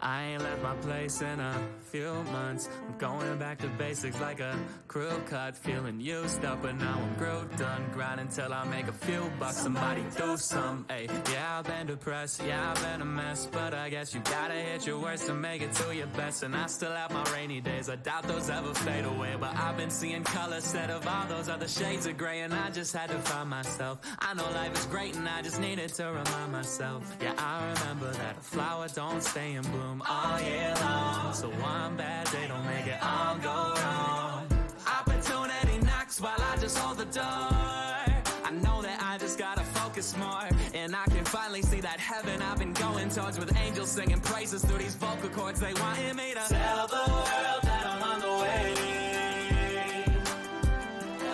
I ain't left my place in a few months. I'm going back to basics like a crew cut. Feeling used up, but now I'm grew done. Grinding till I make a few bucks. Somebody do some, ayy. Yeah, I've been depressed, yeah, I've been a mess, but I guess you gotta hit your worst to make it to your best. And I still have my rainy days, I doubt those ever fade away. But I've been seeing color instead of all those other shades of gray, and I just had to find myself. I know life is great and I just needed to remind myself. Yeah, I remember that a flower don't stay in bloom all year long. So one bad day don't make it all go wrong. Opportunity knocks while I just hold the door. I know that I just gotta focus more, and I can finally see that heaven I've been going towards, with angels singing praises through these vocal cords. They wanted me to tell the world that I'm on the way.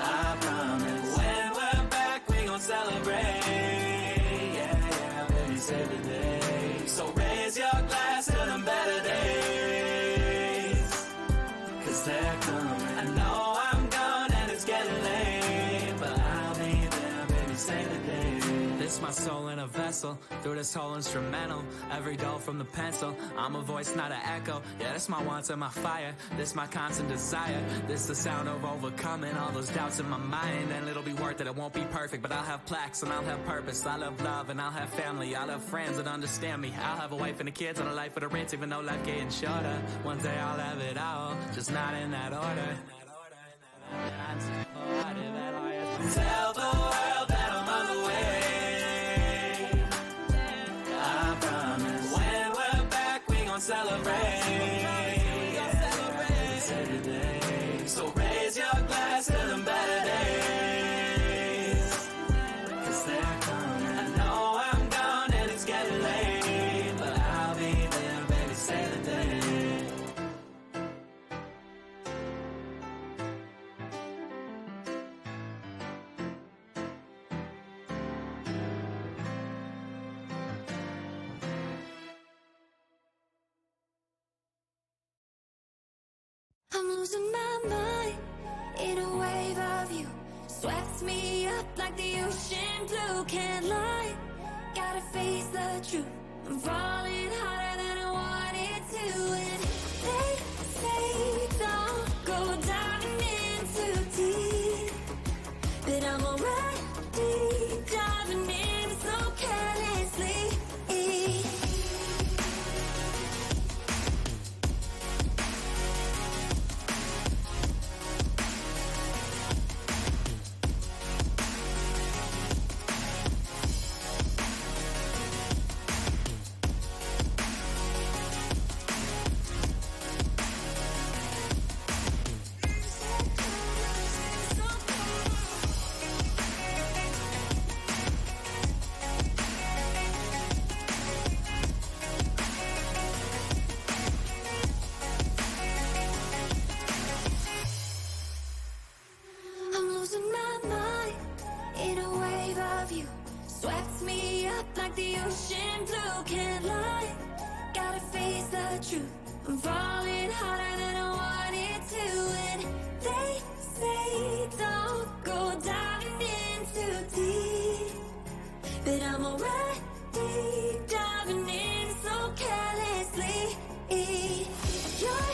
I promise when we're back we gon' celebrate. Yeah, yeah, baby, save the day. So raise your glass to them better days, 'cause they're coming. I know I'm gone and it's getting late, but I'll be there, baby, save the day. This my soul in a vessel, through this whole instrumental. Every dough from the pencil, I'm a voice, not an echo. Yeah, this my wants and my fire, this my constant desire. This the sound of overcoming all those doubts in my mind. And it'll be worth it, it won't be perfect, but I'll have plaques and I'll have purpose. I'll have love and I'll have family, I'll have friends that understand me. I'll have a wife and the kids and a life for the rent, even though life getting shorter. One day I'll have it all, just not in that order. Tell the world that I'm on the way. I promise when we're back we gon' celebrate. Yeah, save the day. So raise your glass to them better days, 'cause they're coming. I know I'm gone and it's getting late, but I'll be there, baby, save the day. I'm losing my mind in a wave of you. Swept me up like the ocean blue. Can't lie, gotta face the truth. I'm falling harder than I wanted to. And they say don't go diving in too deep, but I'm already diving in so carelessly. Like the ocean blue, can't lie, gotta face the truth. I'm falling harder than I wanted to. And they say don't go diving in too deep, but I'm already diving in so carelessly. Your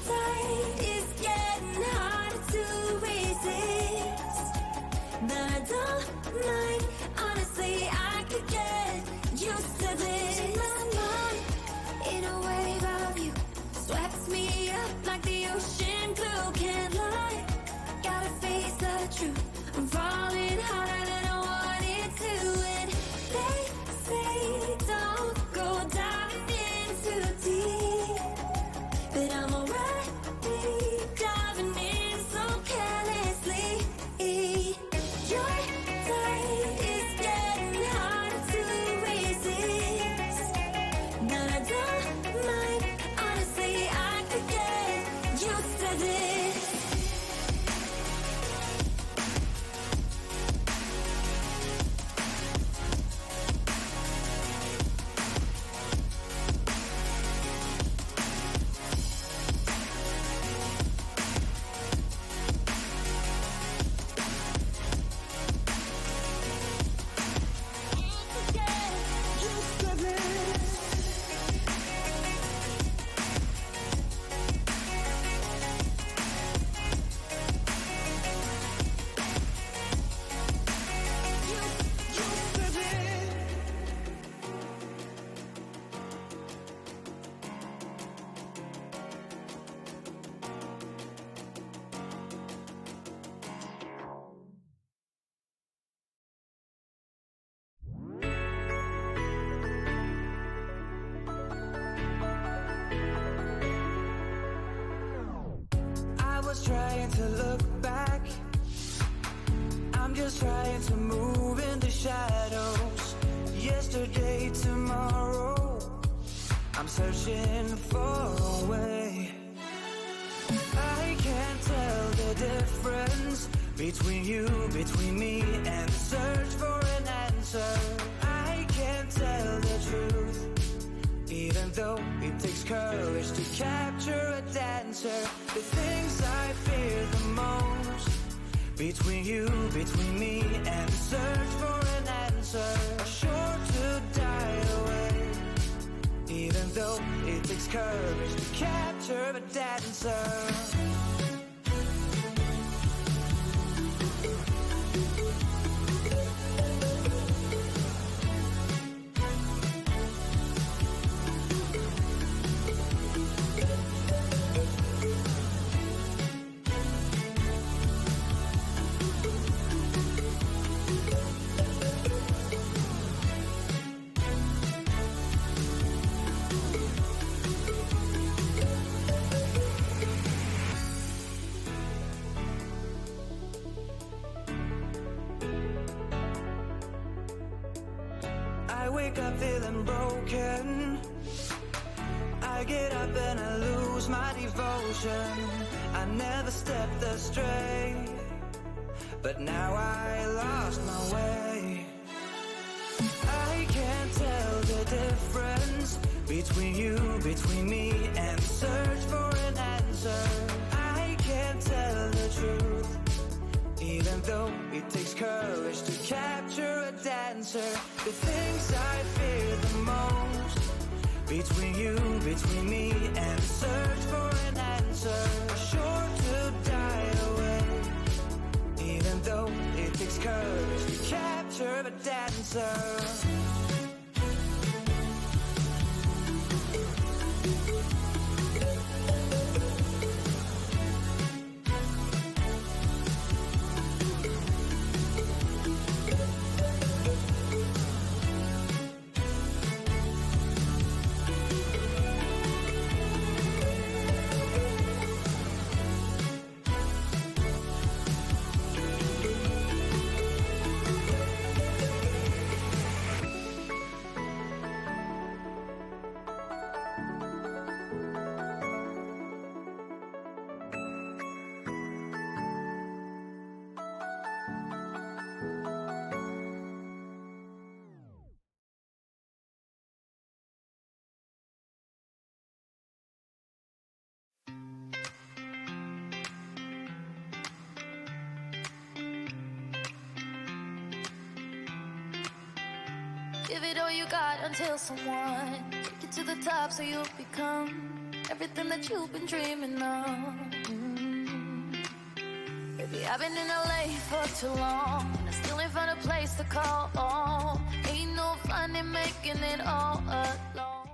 tide is getting harder to resist, but I don't mind, honestly, I could get used to this. My mind in a wave of you, swept me up like the ocean blue. Can't lie, gotta face the truth. I'm falling harder than I wanted to. And they say don't go diving in too deep, but I'm already diving in so carelessly. Your tide is getting harder to resist, but I don't mind, honestly, I could get used to this. was trying to look back. I'm just trying to move in the shadows. Yesterday, tomorrow, I'm searching for a way. I can't tell the difference between you, between me, and the search for an answer. I can't tell the truth, even though it takes courage to capture a dancer. The things I fear the most, between you, between me, and the search for an answer, are sure to die away, even though it takes courage to capture a dancer. I wake up feeling broken. I get up and I lose my devotion. I never stepped astray, but now I lost my way. I can't tell the difference between you, between me, and the search for an answer. I can't tell the truth, even though it takes courage to capture a dancer. The things I fear the most, between you, between me, and the search for an answer, are sure to die away, even though it takes courage to capture a dancer. Give it all you got until someone take you to the top so you'll become everything that you've been dreaming of. Baby, I've been in LA for too long, and I still ain't found a place to call home. Ain't no fun in making it all alone.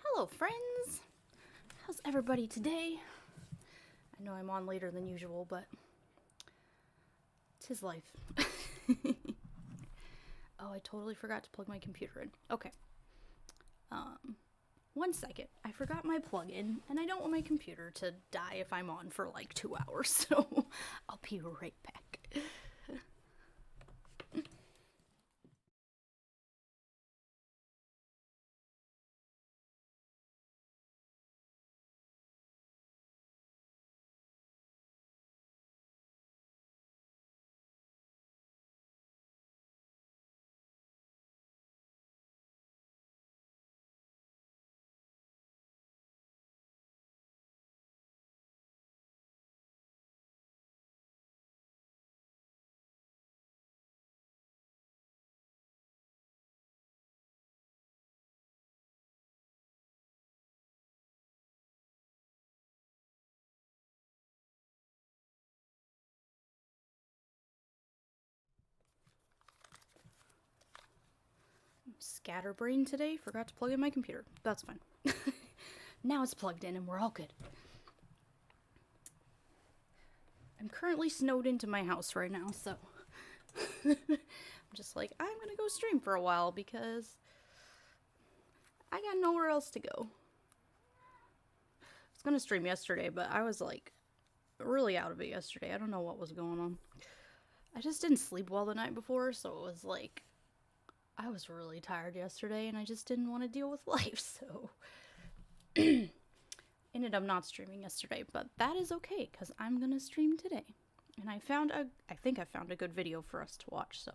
Hello, friends. How's everybody today? I know I'm on later than usual, but 'tis life. Oh, I totally forgot to plug my computer in. Okay. 1 second. I forgot my plug-in, and I don't want my computer to die if I'm on for like 2 hours, so I'll be right back. Scatterbrain today. Forgot to plug in my computer. That's fine. Now it's plugged in and we're all good. I'm currently snowed into my house right now, so I'm just like, I'm gonna go stream for a while because I got nowhere else to go. I was gonna stream yesterday, but I was like really out of it yesterday. I don't know what was going on. I just didn't sleep well the night before, so it was like I was really tired yesterday and I just didn't want to deal with life, so ended up not streaming yesterday, but that is okay because I'm gonna stream today. And I think I found a good video for us to watch, so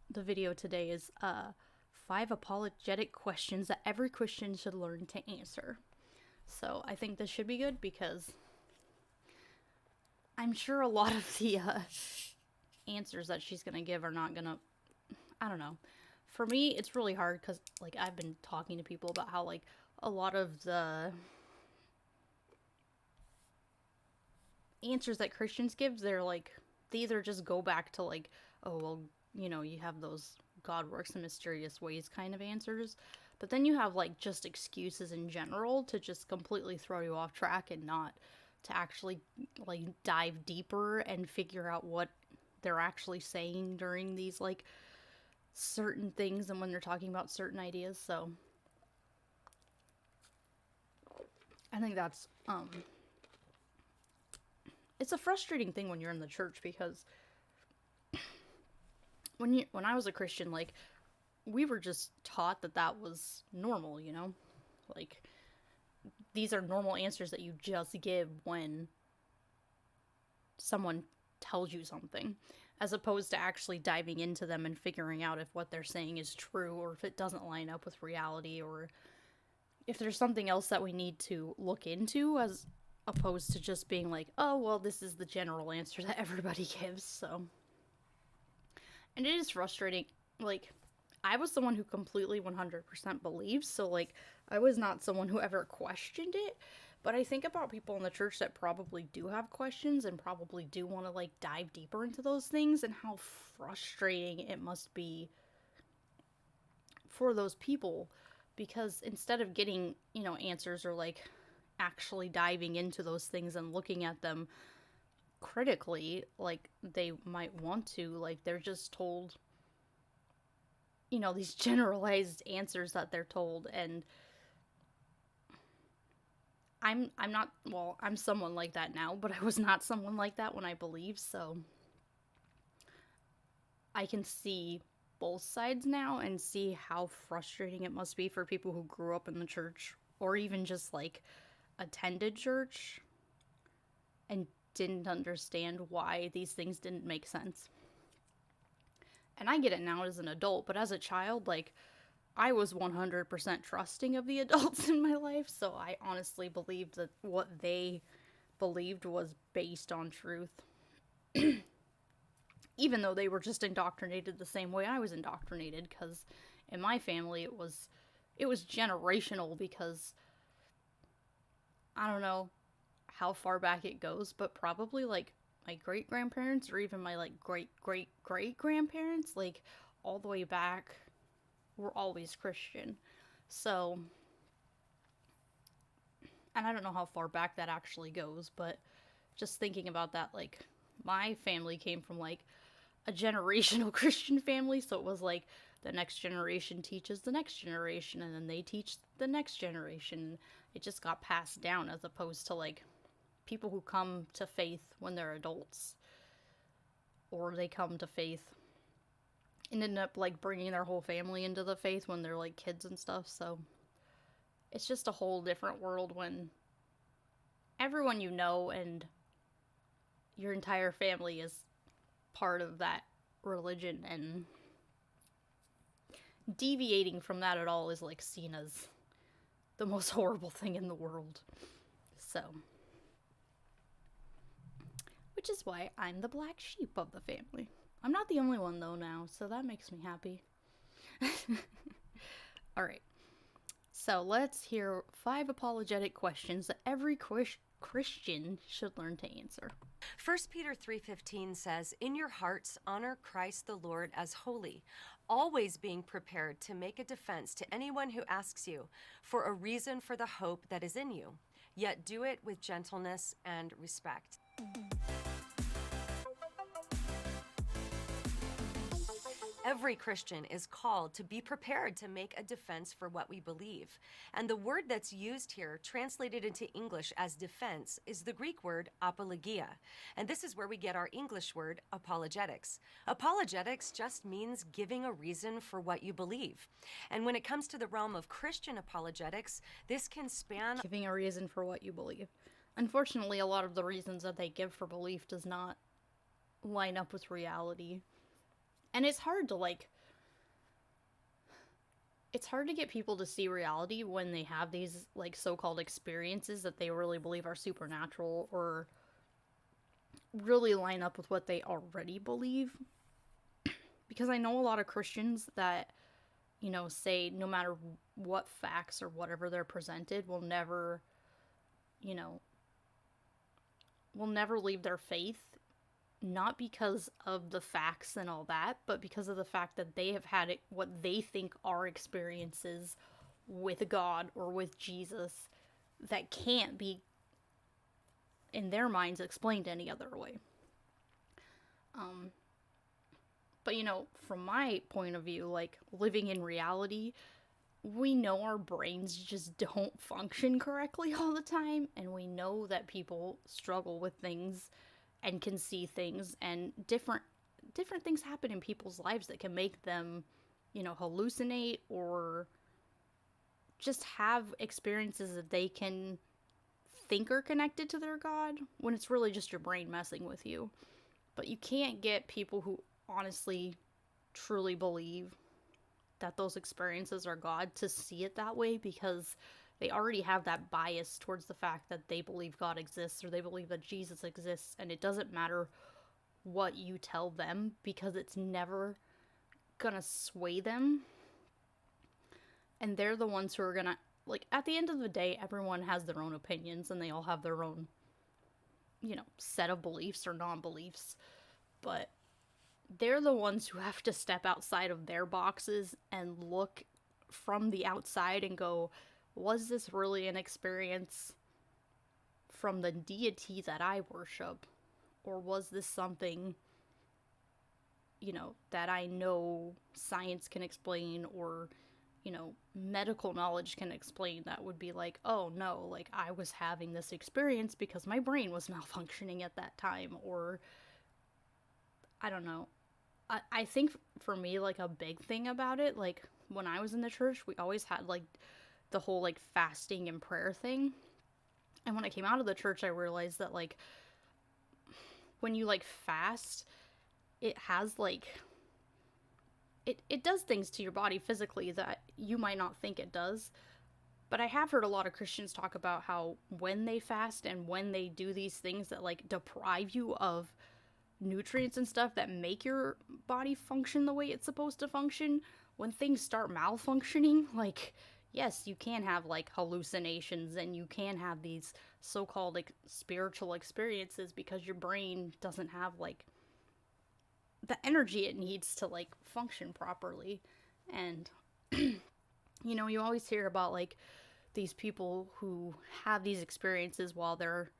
the video today is 5 apologetic questions that every Christian should learn to answer. So I think this should be good because I'm sure a lot of the answers that she's gonna give are not gonna, I don't know. For me, it's really hard because, like, I've been talking to people about how, like, a lot of the answers that Christians give, they're like, they either just go back to, like, oh, well, you know, you have those God works in mysterious ways kind of answers, but then you have, like, just excuses in general to just completely throw you off track and not to actually, like, dive deeper and figure out what they're actually saying during these, like, certain things and when they're talking about certain ideas. So I think that's it's a frustrating thing when you're in the church because when I was a Christian, like, we were just taught that was normal, you know? Like, these are normal answers that you just give when someone tells you something, as opposed to actually diving into them and figuring out if what they're saying is true or if it doesn't line up with reality or if there's something else that we need to look into, as opposed to just being like, oh, well, this is the general answer that everybody gives. So, and it is frustrating. Like, I was someone who completely 100% believes, so, like, I was not someone who ever questioned it, but I think about people in the church that probably do have questions and probably do want to, like, dive deeper into those things, and how frustrating it must be for those people, because instead of getting, you know, answers or, like, actually diving into those things and looking at them critically, like they might want to, like, they're just told, you know, these generalized answers that they're told. And I'm not, well, I'm someone like that now, but I was not someone like that when I believed, so I can see both sides now and see how frustrating it must be for people who grew up in the church or even just, like, attended church and didn't understand why these things didn't make sense. And I get it now as an adult, but as a child, like, I was 100% trusting of the adults in my life, so I honestly believed that what they believed was based on truth. Even though they were just indoctrinated the same way I was indoctrinated, because in my family it was generational, because I don't know how far back it goes, but probably, like, my great-grandparents or even my, like, great-great-great-grandparents, like, all the way back, were always Christian. So, and I don't know how far back that actually goes, but just thinking about that, like, my family came from, like, a generational Christian family, so it was like the next generation teaches the next generation, and then they teach the next generation. It just got passed down, as opposed to, like, people who come to faith when they're adults, or they come to faith and end up, like, bringing their whole family into the faith when they're, like, kids and stuff. So it's just a whole different world when everyone you know and your entire family is part of that religion, and deviating from that at all is, like, seen as the most horrible thing in the world. So, which is why I'm the black sheep of the family. I'm not the only one though now, so that makes me happy. Alright, so let's hear 5 apologetic questions that every Christian should learn to answer. 1 Peter 3:15 says, "In your hearts honor Christ the Lord as holy, always being prepared to make a defense to anyone who asks you for a reason for the hope that is in you, yet do it with gentleness and respect." Every Christian is called to be prepared to make a defense for what we believe. And the word that's used here, translated into English as defense, is the Greek word apologia. And this is where we get our English word apologetics. Apologetics just means giving a reason for what you believe. And when it comes to the realm of Christian apologetics, this can span Giving a reason for what you believe. Unfortunately, a lot of the reasons that they give for belief does not line up with reality. And it's hard to get people to see reality when they have these so-called experiences that they really believe are supernatural or really line up with what they already believe. Because I know a lot of Christians that, say no matter what facts or whatever they're presented will never leave their faith. Not because of the facts and all that, but because of the fact that they have had what they think are experiences with God or with Jesus that can't be, in their minds, explained any other way. But from my point of view, living in reality, we know our brains just don't function correctly all the time, and we know that people struggle with things and can see things, and different things happen in people's lives that can make them, hallucinate or just have experiences that they can think are connected to their God when it's really just your brain messing with you. But you can't get people who honestly, truly believe that those experiences are God to see it that way, because they already have that bias towards the fact that they believe God exists or they believe that Jesus exists, and it doesn't matter what you tell them because it's never gonna sway them. And they're the ones who are gonna, at the end of the day, everyone has their own opinions and they all have their own, set of beliefs or non-beliefs. But they're the ones who have to step outside of their boxes and look from the outside and go, was this really an experience from the deity that I worship? Or was this something, that I know science can explain or, medical knowledge can explain, that would be oh no, I was having this experience because my brain was malfunctioning at that time, or I don't know. I think for me, a big thing about it, when I was in the church, we always had the whole fasting and prayer thing. And when I came out of the church, I realized that when you fast, it has it does things to your body physically that you might not think it does. But I have heard a lot of Christians talk about how when they fast and when they do these things that deprive you of nutrients and stuff that make your body function the way it's supposed to function, when things start malfunctioning, yes, you can have hallucinations and you can have these so-called spiritual experiences because your brain doesn't have the energy it needs to function properly. And you always hear about these people who have these experiences while they're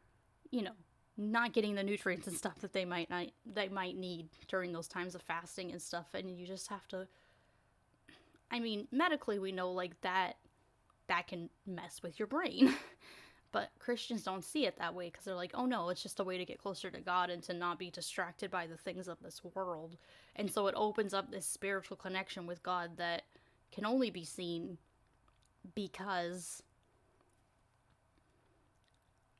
not getting the nutrients and stuff that they might need during those times of fasting and stuff. And you just have to, medically we know that can mess with your brain. But Christians don't see it that way because they're oh no, it's just a way to get closer to God and to not be distracted by the things of this world. And so it opens up this spiritual connection with God that can only be seen because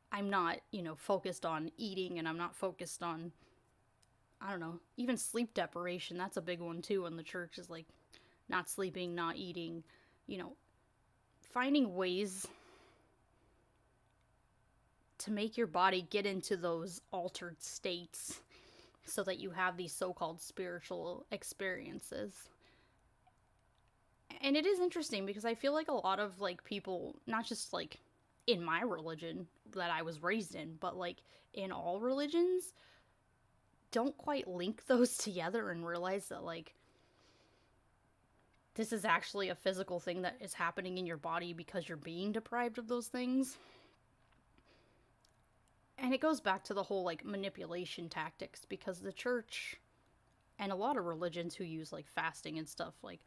I'm not, focused on eating, and I'm not focused on, I don't know, even sleep deprivation. That's a big one too in the church, is not sleeping, not eating, finding ways to make your body get into those altered states so that you have these so-called spiritual experiences. And it is interesting because I feel a lot of people, not just in my religion that I was raised in, but in all religions, don't quite link those together and realize that this is actually a physical thing that is happening in your body because you're being deprived of those things. And it goes back to the whole manipulation tactics, because the church and a lot of religions who use like fasting and stuff, like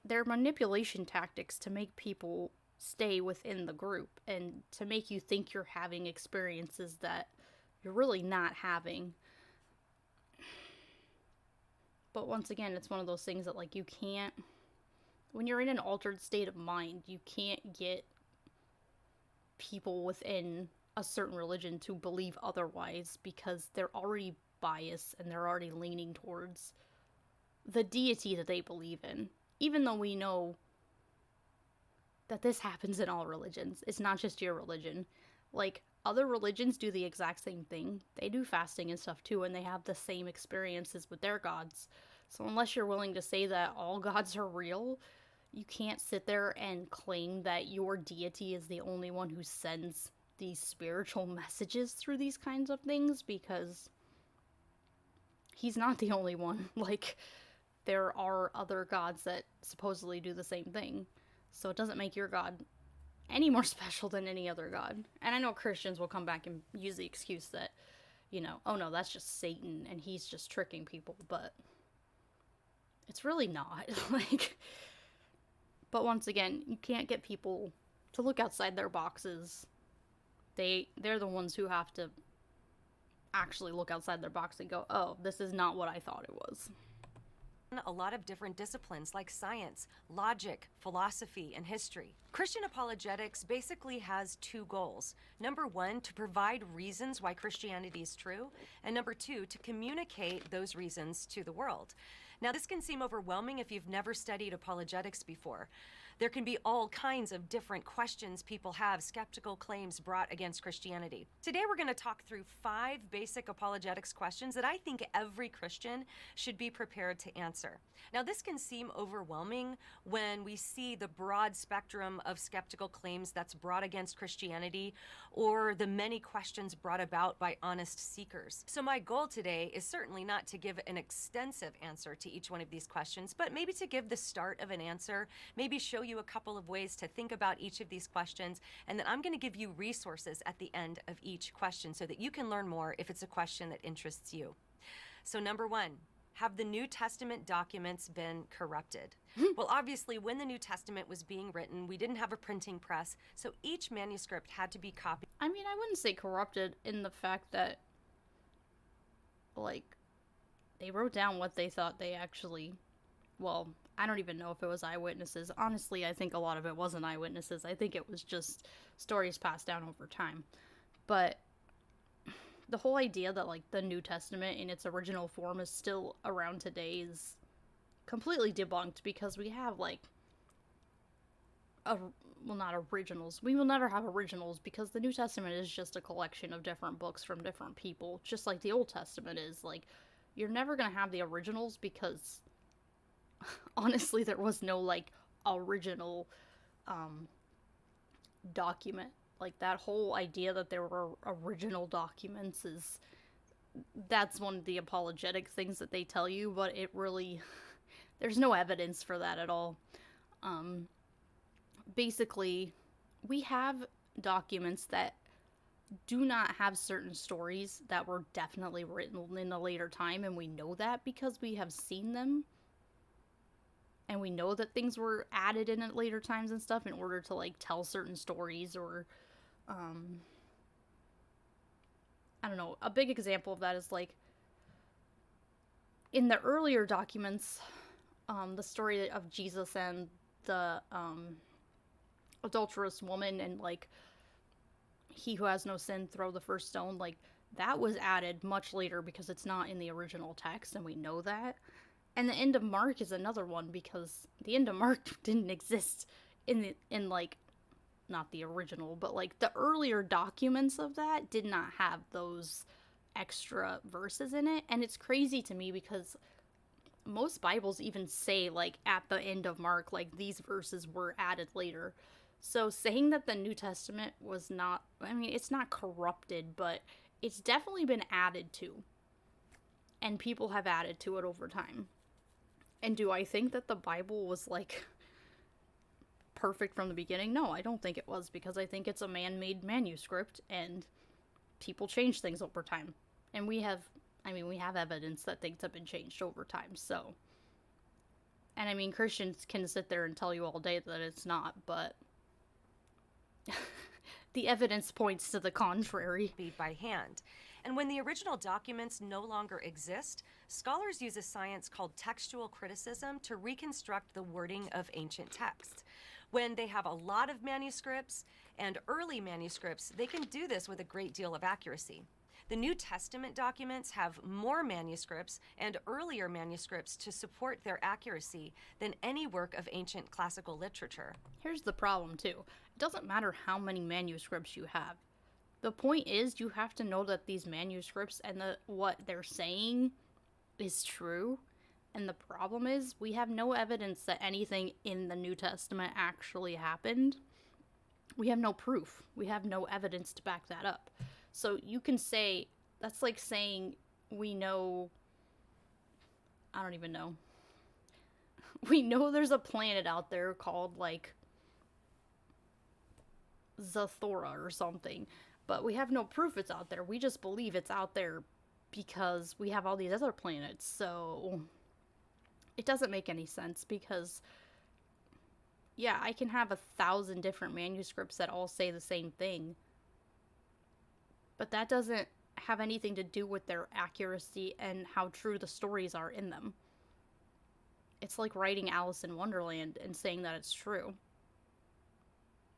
they're manipulation tactics to make people stay within the group and to make you think you're having experiences that you're really not having. But once again, it's one of those things that, like, you can't, when you're in an altered state of mind, you can't get people within a certain religion to believe otherwise, because they're already biased and they're already leaning towards the deity that they believe in. Even though we know that this happens in all religions. It's not just your religion. Like, other religions do the exact same thing. They do fasting and stuff too, and they have the same experiences with their gods. So unless you're willing to say that all gods are real, you can't sit there and claim that your deity is the only one who sends these spiritual messages through these kinds of things, because he's not the only one. Like, there are other gods that supposedly do the same thing. So it doesn't make your god any more special than any other god. And I know Christians will come back and use the excuse that, you know, oh no, that's just Satan and he's just tricking people, but it's really not. Like, but once again, you can't get people to look outside their boxes. They're the ones who have to actually look outside their box and go, oh, this is not what I thought it was. A lot of different disciplines like science, logic, philosophy, and history. Christian apologetics basically has two goals. Number one, to provide reasons why Christianity is true, and number two, to communicate those reasons to the world. Now, this can seem overwhelming if you've never studied apologetics before. There can be all kinds of different questions people have, skeptical claims brought against Christianity. Today, we're going to talk through 5 basic apologetics questions that I think every Christian should be prepared to answer. Now, this can seem overwhelming when we see the broad spectrum of skeptical claims that's brought against Christianity, or the many questions brought about by honest seekers. So my goal today is certainly not to give an extensive answer to each one of these questions, but maybe to give the start of an answer, maybe show you a couple of ways to think about each of these questions, and then I'm going to give you resources at the end of each question so that you can learn more if it's a question that interests you. So number one, have the New Testament documents been corrupted? Well, obviously, when the New Testament was being written, we didn't have a printing press, so each manuscript had to be copied. I mean, I wouldn't say corrupted in the fact that, like, they wrote down what they thought they actually, well, I don't even know if it was eyewitnesses. Honestly, I think a lot of it wasn't eyewitnesses. I think it was just stories passed down over time. But the whole idea that, like, the New Testament in its original form is still around today is completely debunked, because we have, like, well, not originals. We will never have originals, because the New Testament is just a collection of different books from different people, just like the Old Testament is. Like, you're never gonna have the originals, because honestly, there was no, like, original document. Like, that whole idea that there were original documents that's one of the apologetic things that they tell you, but it really, there's no evidence for that at all. Basically, we have documents that do not have certain stories that were definitely written in a later time, and we know that because we have seen them. And we know that things were added in at later times and stuff in order to, like, tell certain stories, or, I don't know. A big example of that is, like, in the earlier documents, the story of Jesus and the, adulterous woman, and, like, he who has no sin throw the first stone, like, that was added much later because it's not in the original text, and we know that. And the end of Mark is another one, because the end of Mark didn't exist in like, not the original, but, like, the earlier documents of that did not have those extra verses in it. And it's crazy to me, because most Bibles even say, like, at the end of Mark, like, these verses were added later. So saying that the New Testament was not, I mean, it's not corrupted, but it's definitely been added to. And people have added to it over time. And do I think that the Bible was, like, perfect from the beginning? No, I don't think it was, because I think it's a man-made manuscript, and people change things over time. And we have I mean, we have evidence that things have been changed over time, so. And I mean, Christians can sit there and tell you all day that it's not, but the evidence points to the contrary. By hand. And when the original documents no longer exist, scholars use a science called textual criticism to reconstruct the wording of ancient texts. When they have a lot of manuscripts and early manuscripts, they can do this with a great deal of accuracy. The New Testament documents have more manuscripts and earlier manuscripts to support their accuracy than any work of ancient classical literature. Here's the problem, too. It doesn't matter how many manuscripts you have. The point is, you have to know that these manuscripts and what they're saying is true. And the problem is, we have no evidence that anything in the New Testament actually happened. We have no proof. We have no evidence to back that up. So you can say, that's like saying we know, I don't even know. We know there's a planet out there called, like, Zathora or something. But we have no proof it's out there. We just believe it's out there because we have all these other planets. So it doesn't make any sense because, yeah, I can have 1,000 different manuscripts that all say the same thing. But that doesn't have anything to do with their accuracy and how true the stories are in them. It's like writing Alice in Wonderland and saying that it's true.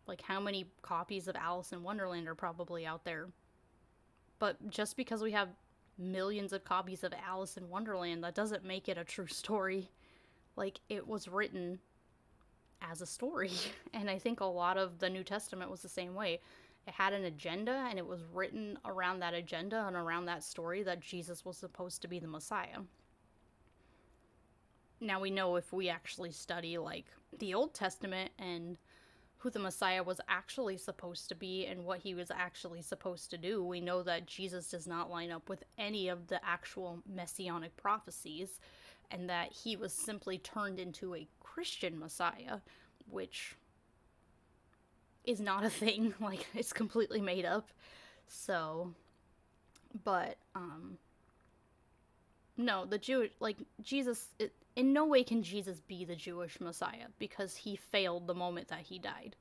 Like, how many copies of Alice in Wonderland are probably out there? But just because we have millions of copies of Alice in Wonderland, that doesn't make it a true story. Like, it was written as a story. And I think a lot of the New Testament was the same way. It had an agenda, and it was written around that agenda and around that story that Jesus was supposed to be the Messiah. Now, we know if we actually study, like, the Old Testament and who the Messiah was actually supposed to be and what he was actually supposed to do, we know that Jesus does not line up with any of the actual messianic prophecies, and that he was simply turned into a Christian Messiah, which is not a thing. Like, it's completely made up. So, but, no, Jesus, in no way can Jesus be the Jewish Messiah, because he failed the moment that he died.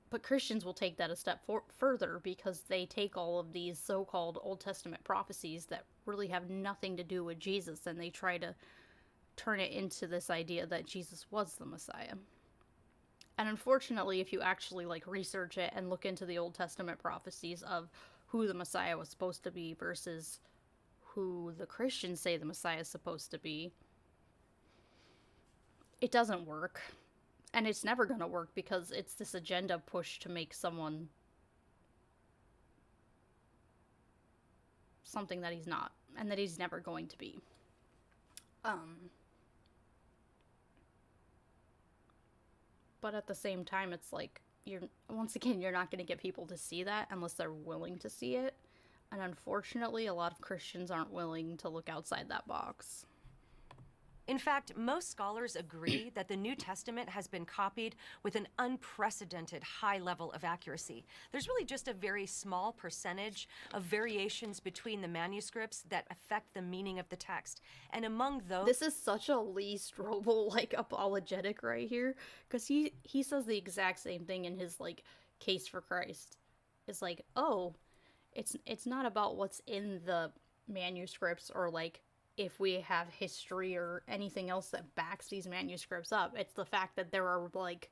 But Christians will take that a step further, because they take all of these so-called Old Testament prophecies that really have nothing to do with Jesus, and they try to turn it into this idea that Jesus was the Messiah. And unfortunately, if you actually, like, research it and look into the Old Testament prophecies of who the Messiah was supposed to be versus who the Christians say the Messiah is supposed to be, it doesn't work. And it's never going to work, because it's this agenda push to make someone something that he's not, and that he's never going to be. But at the same time, it's like, you're not going to get people to see that unless they're willing to see it. And unfortunately, a lot of Christians aren't willing to look outside that box. In fact, most scholars agree that the New Testament has been copied with an unprecedented high level of accuracy. There's really just a very small percentage of variations between the manuscripts that affect the meaning of the text. And among those... This is such a Lee Strobel, like, apologetic right here, because he says the exact same thing in his, like, case for Christ. It's like, oh, it's not about what's in the manuscripts, or, like, if we have history or anything else that backs these manuscripts up. It's the fact that there are, like,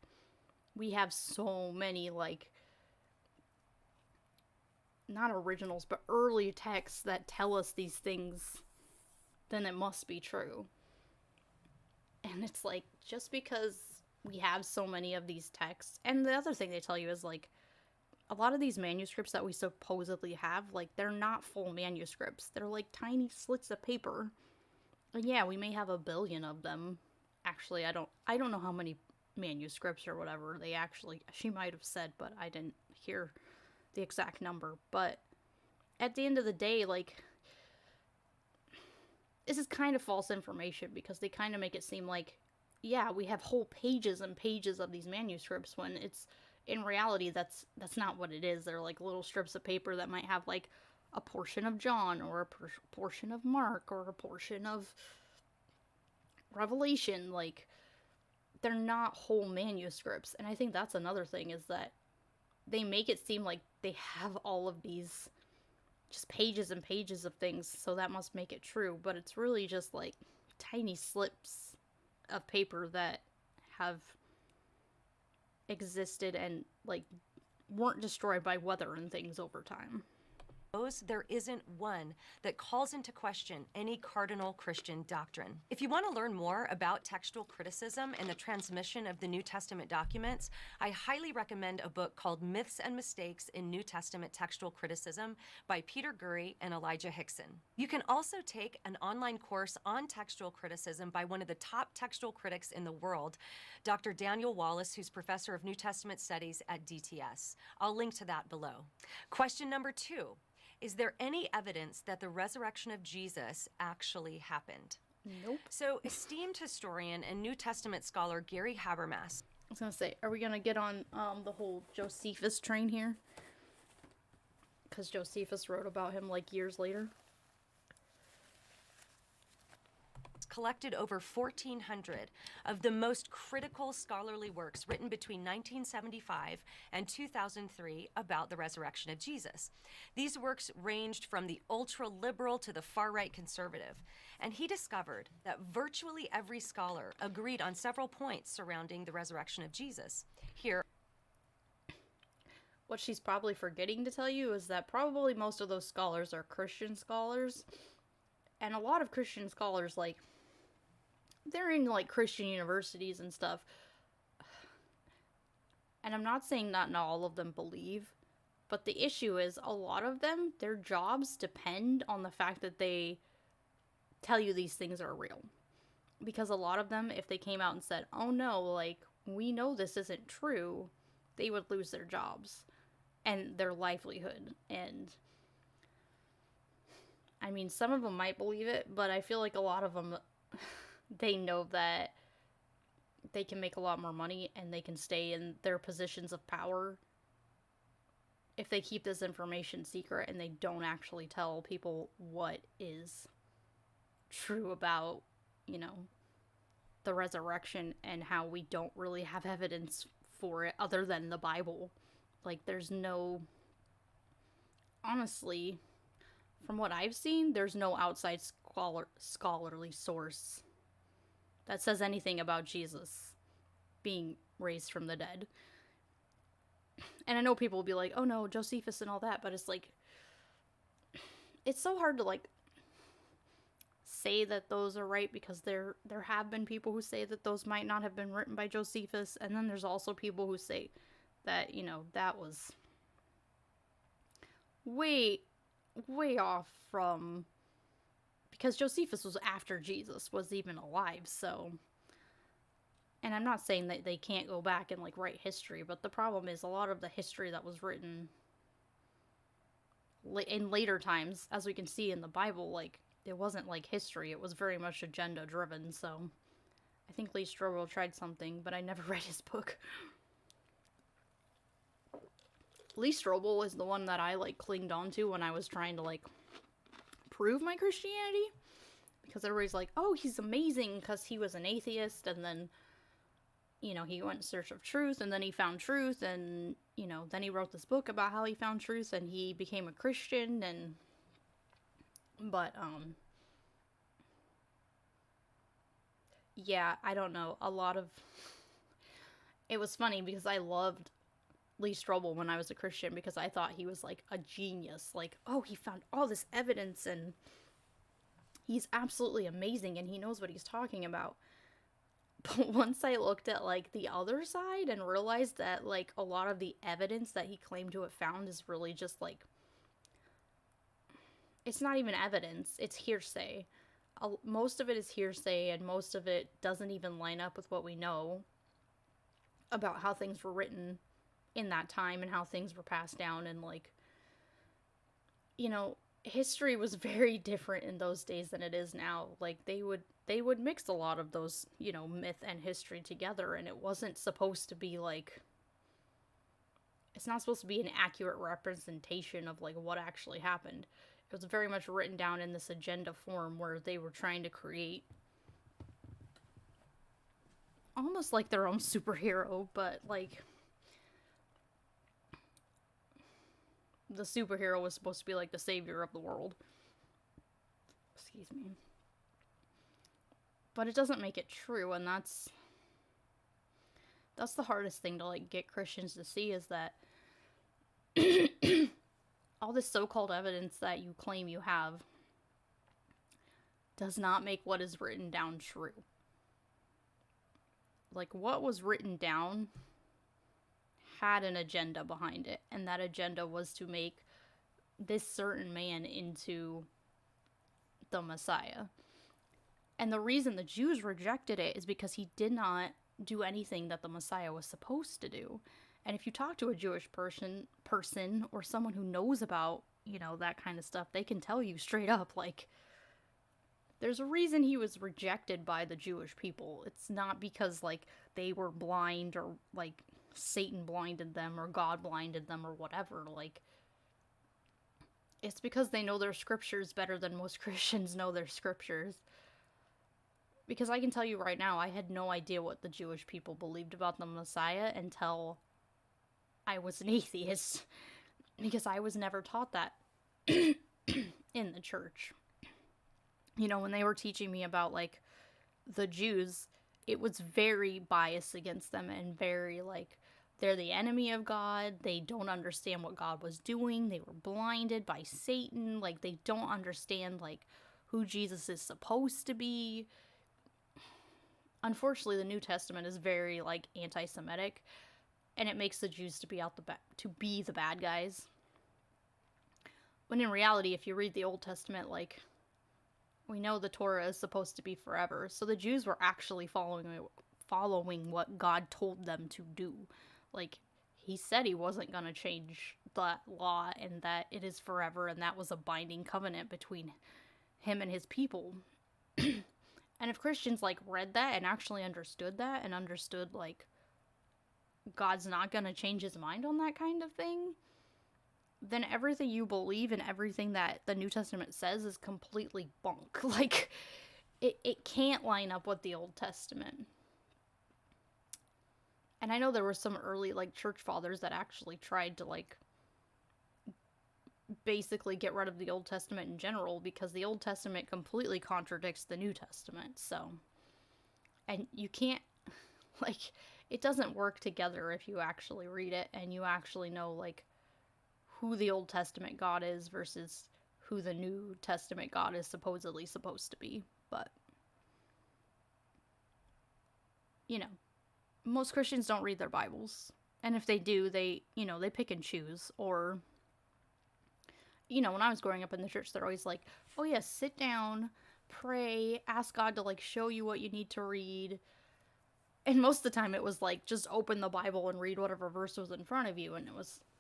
we have so many, like, not originals, but early texts that tell us these things, then it must be true. And it's like, just because we have so many of these texts, and the other thing they tell you is, like, a lot of these manuscripts that we supposedly have, like, they're not full manuscripts. They're, like, tiny slits of paper. And yeah, we may have 1 billion of them. Actually, I don't know how many manuscripts or whatever they actually, she might have said, but I didn't hear the exact number. But at the end of the day, like, this is kind of false information, because they kind of make it seem like, yeah, we have whole pages and pages of these manuscripts, when it's, in reality, that's not what it is. They're like little strips of paper that might have, like, a portion of John, or a portion of Mark, or a portion of Revelation. Like, they're not whole manuscripts. And I think that's another thing, is that they make it seem like they have all of these just pages and pages of things, so that must make it true. But it's really just like tiny slips of paper that have existed and like weren't destroyed by weather and things over time. There isn't one that calls into question any cardinal Christian doctrine. If you want to learn more about textual criticism and the transmission of the New Testament documents, I highly recommend a book called Myths and Mistakes in New Testament Textual Criticism by Peter Gurry and Elijah Hickson. You can also take an online course on textual criticism by one of the top textual critics in the world, Dr. Daniel Wallace, who's professor of New Testament studies at DTS. I'll link to that below. Question number 2. Is there any evidence that the resurrection of Jesus actually happened? Nope. So, esteemed historian and New Testament scholar Gary Habermas. I was gonna say, are we gonna get on the whole Josephus train here? Because Josephus wrote about him like years later. Collected over 1,400 of the most critical scholarly works written between 1975 and 2003 about the resurrection of Jesus. These works ranged from the ultra-liberal to the far-right conservative, and he discovered that virtually every scholar agreed on several points surrounding the resurrection of Jesus. Here, what she's probably forgetting to tell you is that probably most of those scholars are Christian scholars, and a lot of Christian scholars, like, they're in like Christian universities and stuff. And I'm not saying not all of them believe, but the issue is a lot of them, their jobs depend on the fact that they tell you these things are real. Because a lot of them, if they came out and said, oh no, like, we know this isn't true, they would lose their jobs and their livelihood. And I mean, some of them might believe it, but I feel like a lot of them, they know that they can make a lot more money and they can stay in their positions of power if they keep this information secret and they don't actually tell people what is true about, you know, the resurrection and how we don't really have evidence for it other than the Bible. Like, there's no, honestly, from what I've seen, there's no outside scholarly source that says anything about Jesus being raised from the dead. And I know people will be like, oh no, Josephus and all that, but it's like, it's so hard to like say that those are right, because there have been people who say that those might not have been written by Josephus, and then there's also people who say that, you know, that was way off from, because Josephus was after Jesus was even alive, so. And I'm not saying that they can't go back and like write history, but the problem is a lot of the history that was written in later times, as we can see in the Bible, like, it wasn't like history, it was very much agenda driven. So I think Lee Strobel tried something, but I never read his book. Lee Strobel is the one that I like clinged on to when I was trying to like prove my Christianity, because everybody's like, oh, he's amazing because he was an atheist, and then, you know, he went in search of truth, and then he found truth, and, you know, then he wrote this book about how he found truth, and he became a Christian, and, but, yeah, I don't know, a lot of, it was funny, because I loved Lee Strobel when I was a Christian, because I thought he was, like, a genius, like, oh, he found all this evidence, and he's absolutely amazing, and he knows what he's talking about. But once I looked at, like, the other side and realized that, like, a lot of the evidence that he claimed to have found is really just, like, it's not even evidence, it's hearsay. Most of it is hearsay, and most of it doesn't even line up with what we know about how things were written in that time and how things were passed down, and, like, you know, history was very different in those days than it is now. Like, they would mix a lot of those, you know, myth and history together, and it wasn't supposed to be like, it's not supposed to be an accurate representation of like what actually happened. It was very much written down in this agenda form where they were trying to create almost like their own superhero, but like the superhero was supposed to be like the savior of the world. Excuse me. But it doesn't make it true, and that's the hardest thing to like get Christians to see, is that all this so-called evidence that you claim you have does not make what is written down true. Like, what was written down had an agenda behind it, and that agenda was to make this certain man into the Messiah. And the reason the Jews rejected it is because he did not do anything that the Messiah was supposed to do. And if you talk to a Jewish person or someone who knows about, you know, that kind of stuff, they can tell you straight up, like, there's a reason he was rejected by the Jewish people. It's not because, like, they were blind or, like, Satan blinded them or God blinded them or whatever. Like, it's because they know their scriptures better than most Christians know their scriptures. Because I can tell you right now, I had no idea what the Jewish people believed about the Messiah until I was an atheist. Because I was never taught that in the church. You know, when they were teaching me about, like, the Jews, it was very biased against them and very, like, they're the enemy of God. They don't understand what God was doing. They were blinded by Satan. Like, they don't understand, like, who Jesus is supposed to be. Unfortunately, the New Testament is very, like, anti-Semitic, and it makes the Jews to be the bad guys. When in reality, if you read the Old Testament, like, we know the Torah is supposed to be forever, so the Jews were actually following what God told them to do. Like, he said he wasn't going to change that law, and that it is forever, and that was a binding covenant between him and his people. And if Christians, like, read that and actually understood that, and understood, like, God's not going to change his mind on that kind of thing, then everything you believe and everything that the New Testament says is completely bunk. Like, it can't line up with the Old Testament. And I know there were some early, like, church fathers that actually tried to, like, basically get rid of the Old Testament in general, because the Old Testament completely contradicts the New Testament, so. And you can't, like, it doesn't work together if you actually read it and you actually know, like, who the Old Testament God is versus who the New Testament God is supposedly supposed to be. But, you know, most Christians don't read their Bibles. And if they do, they, you know, they pick and choose. Or, you know, when I was growing up in the church, they're always like, oh yeah, sit down, pray, ask God to, like, show you what you need to read. And most of the time it was like, just open the Bible and read whatever verse was in front of you. And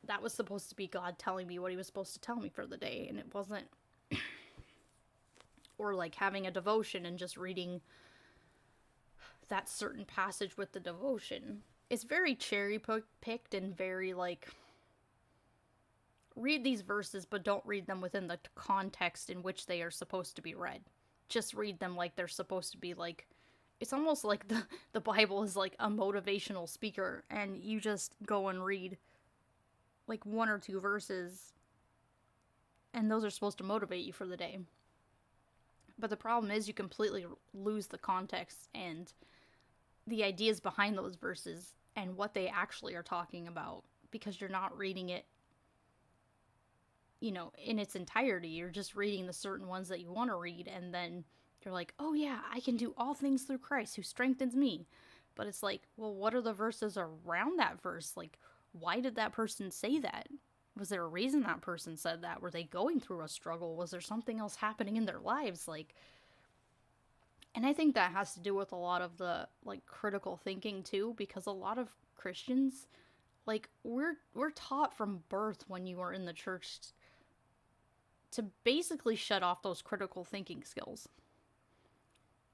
that was supposed to be God telling me what he was supposed to tell me for the day. And it wasn't. Or like having a devotion and just reading that certain passage with the devotion. It's very cherry picked and very, like, read these verses, but don't read them within the context in which they are supposed to be read. Just read them like they're supposed to be, like, it's almost like the Bible is like a motivational speaker, and you just go and read, like, 1 or 2 verses, and those are supposed to motivate you for the day. But the problem is you completely lose the context and the ideas behind those verses and what they actually are talking about, because you're not reading it, you know, in its entirety. You're just reading the certain ones that you want to read, and then you're like, oh yeah, I can do all things through Christ who strengthens me. But it's like, well, what are the verses around that verse? Like, why did that person say that? Was there a reason that person said that? Were they going through a struggle? Was there something else happening in their lives? Like, and I think that has to do with a lot of the, like, critical thinking too, because a lot of Christians, like, we're taught from birth when you are in the church to basically shut off those critical thinking skills.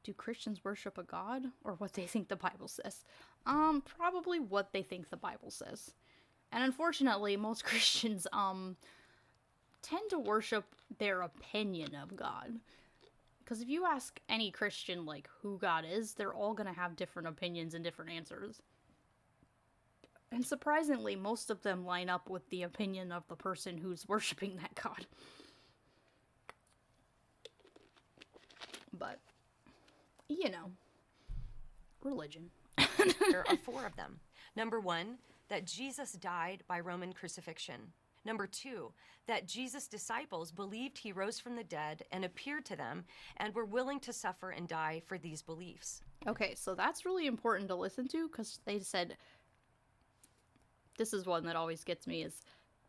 Do Christians worship a God, or what they think the Bible says? Probably what they think the Bible says. And unfortunately, most Christians tend to worship their opinion of God. Because if you ask any Christian, like, who God is, they're all going to have different opinions and different answers. And surprisingly, most of them line up with the opinion of the person who's worshiping that God. But, you know, religion. There are 4 of them. Number 1, that Jesus died by Roman crucifixion. Number 2, that Jesus' disciples believed he rose from the dead and appeared to them and were willing to suffer and die for these beliefs. Okay, so that's really important to listen to, because they said, this is one that always gets me, is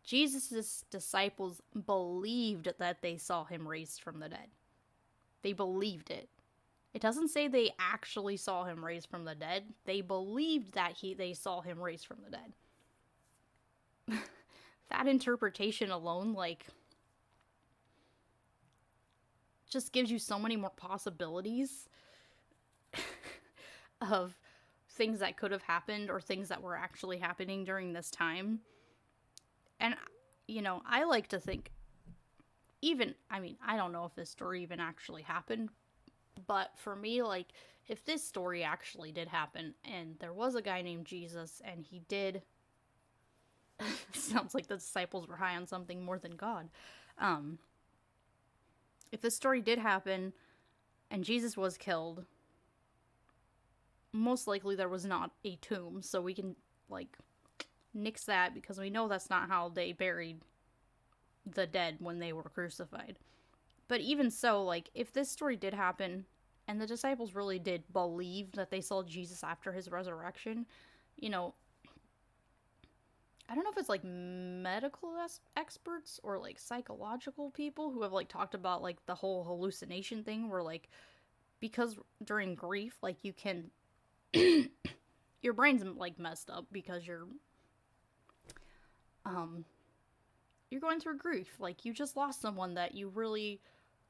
Jesus' disciples believed that they saw him raised from the dead. They believed it. It doesn't say they actually saw him raised from the dead. They believed that they saw him raised from the dead. That interpretation alone, like, just gives you so many more possibilities of things that could have happened or things that were actually happening during this time. And, you know, I like to think, I don't know if this story even actually happened, but for me, like, if this story actually did happen and there was a guy named Jesus and he did sounds like the disciples were high on something more than God. If this story did happen and Jesus was killed, most likely there was not a tomb, so we can, like, nix that, because we know that's not how they buried the dead when they were crucified. But even so, like, if this story did happen and the disciples really did believe that they saw Jesus after his resurrection, you know, I don't know if it's, like, medical experts or, like, psychological people who have, like, talked about, like, the whole hallucination thing where, like, because during grief, like, you can, your brain's, like, messed up because you're going through grief. Like, you just lost someone that you really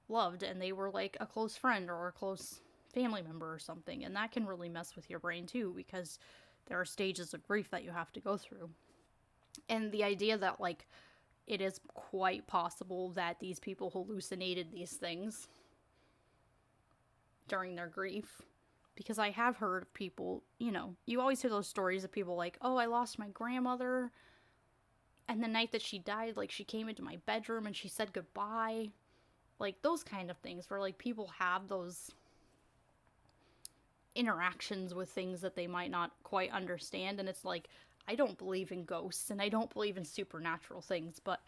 loved and they were, like, a close friend or a close family member or something, and that can really mess with your brain, too, because there are stages of grief that you have to go through. And the idea that, like, it is quite possible that these people hallucinated these things during their grief. Because I have heard of people, you know, you always hear those stories of people like, oh, I lost my grandmother, and the night that she died, like, she came into my bedroom and she said goodbye. Like, those kind of things where, like, people have those interactions with things that they might not quite understand, and it's like, I don't believe in ghosts, and I don't believe in supernatural things, but